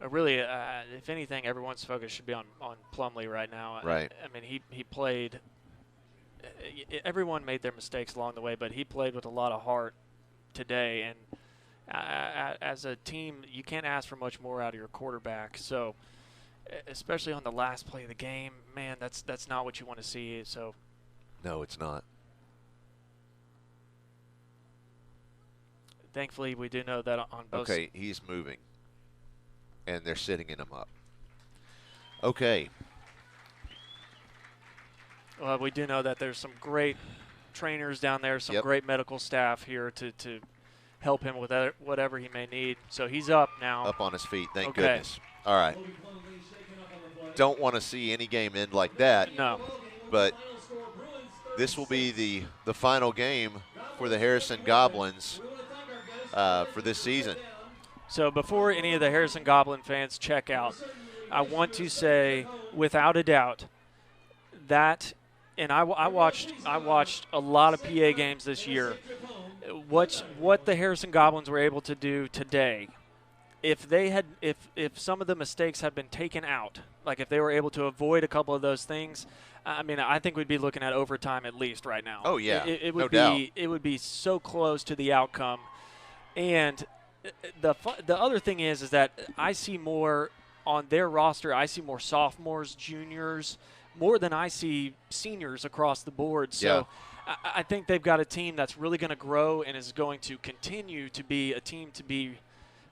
Really, if anything, everyone's focus should be on Plumlee right now. Right. I mean, he played. Everyone made their mistakes along the way, but he played with a lot of heart today. And as a team, you can't ask for much more out of your quarterback. So, especially on the last play of the game, man, that's not what you want to see. So, no, it's not. Thankfully, we do know that on both. Okay, he's moving, and they're sitting him up. Okay. Well, we do know that there's some great trainers down there, some great medical staff here to help him with whatever he may need. So he's up now. Up on his feet, thank goodness. All right. Don't want to see any game end like that. No. But this will be the final game for the Harrison Goblins for this season. So before any of the Harrison Goblin fans check out, I want to say, without a doubt, that, and I watched a lot of PA games this year. What the Harrison Goblins were able to do today, if some of the mistakes had been taken out, like if they were able to avoid a couple of those things, I mean, I think we'd be looking at overtime at least right now. Oh yeah, it would no be doubt. It would be so close to the outcome. And the other thing is that I see more on their roster. I see more sophomores, juniors, more than I see seniors across the board. So I think they've got a team that's really going to grow and is going to continue to be a team to be.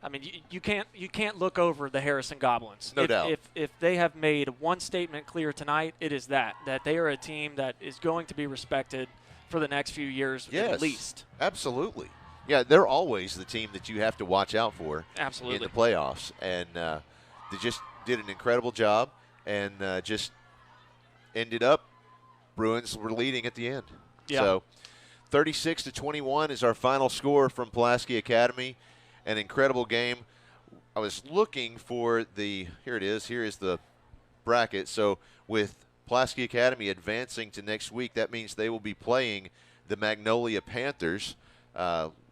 I mean, you can't look over the Harrison Goblins. No doubt. If they have made one statement clear tonight, it is that they are a team that is going to be respected for the next few years at least. Absolutely. Yeah, they're always the team that you have to watch out for. Absolutely. In the playoffs. And they just did an incredible job and just ended up, Bruins were leading at the end. Yeah. So 36-21 is our final score from Pulaski Academy. An incredible game. I was looking for here it is. Here is the bracket. So with Pulaski Academy advancing to next week, that means they will be playing the Magnolia Panthers.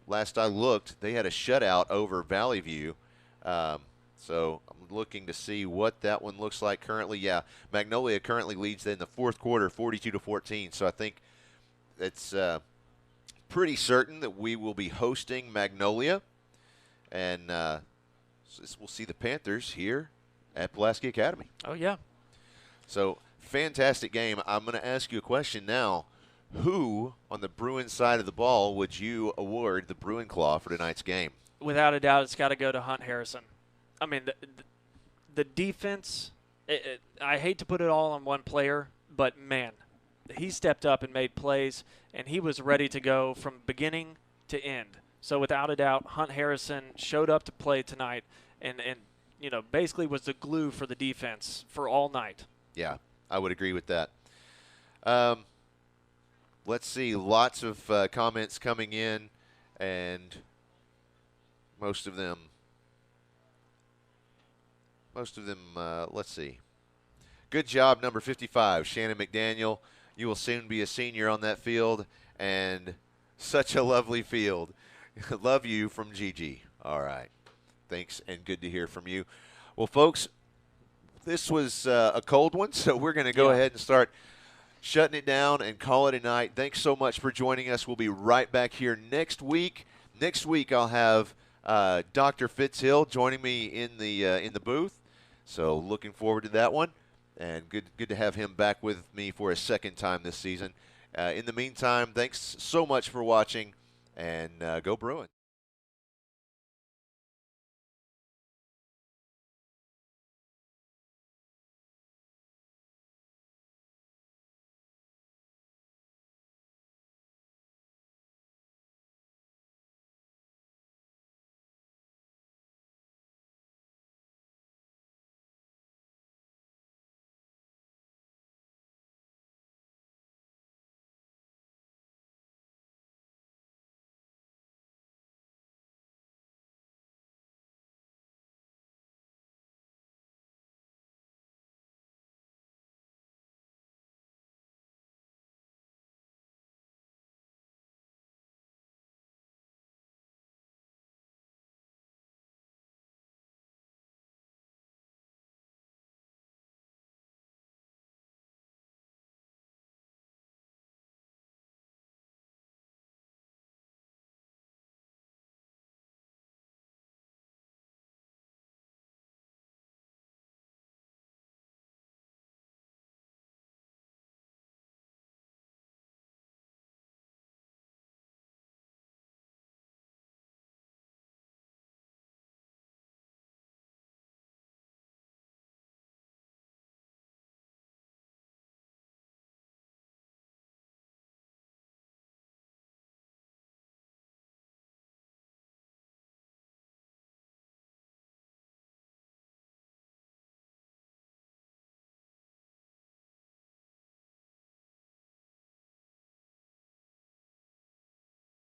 Last I looked, they had a shutout over Valley View. So I'm looking to see what that one looks like currently. Yeah, Magnolia currently leads in the fourth quarter 42-14. So I think it's pretty certain that we will be hosting Magnolia. And we'll see the Panthers here at Pulaski Academy. Oh, yeah. So, fantastic game. I'm going to ask you a question now. Who, on the Bruins side of the ball, would you award the Bruin Claw for tonight's game? Without a doubt, it's got to go to Hunt Harrison. I mean, the defense, I hate to put it all on one player, but, man, he stepped up and made plays, and he was ready to go from beginning to end. So without a doubt, Hunt Harrison showed up to play tonight and basically was the glue for the defense for all night. Yeah, I would agree with that. Let's see, lots of comments coming in, and most of them, let's see. Good job, number 55, Shannon McDaniel. You will soon be a senior on that field, and such a lovely field. Love you from Gigi. All right. Thanks, and good to hear from you. Well, folks, this was a cold one, so we're going to go ahead and start shutting it down and call it a night. Thanks so much for joining us. We'll be right back here next week. Next week I'll have Dr. Fitzhill joining me in the booth. So looking forward to that one, and good to have him back with me for a second time this season. In the meantime, thanks so much for watching, and go Bruins.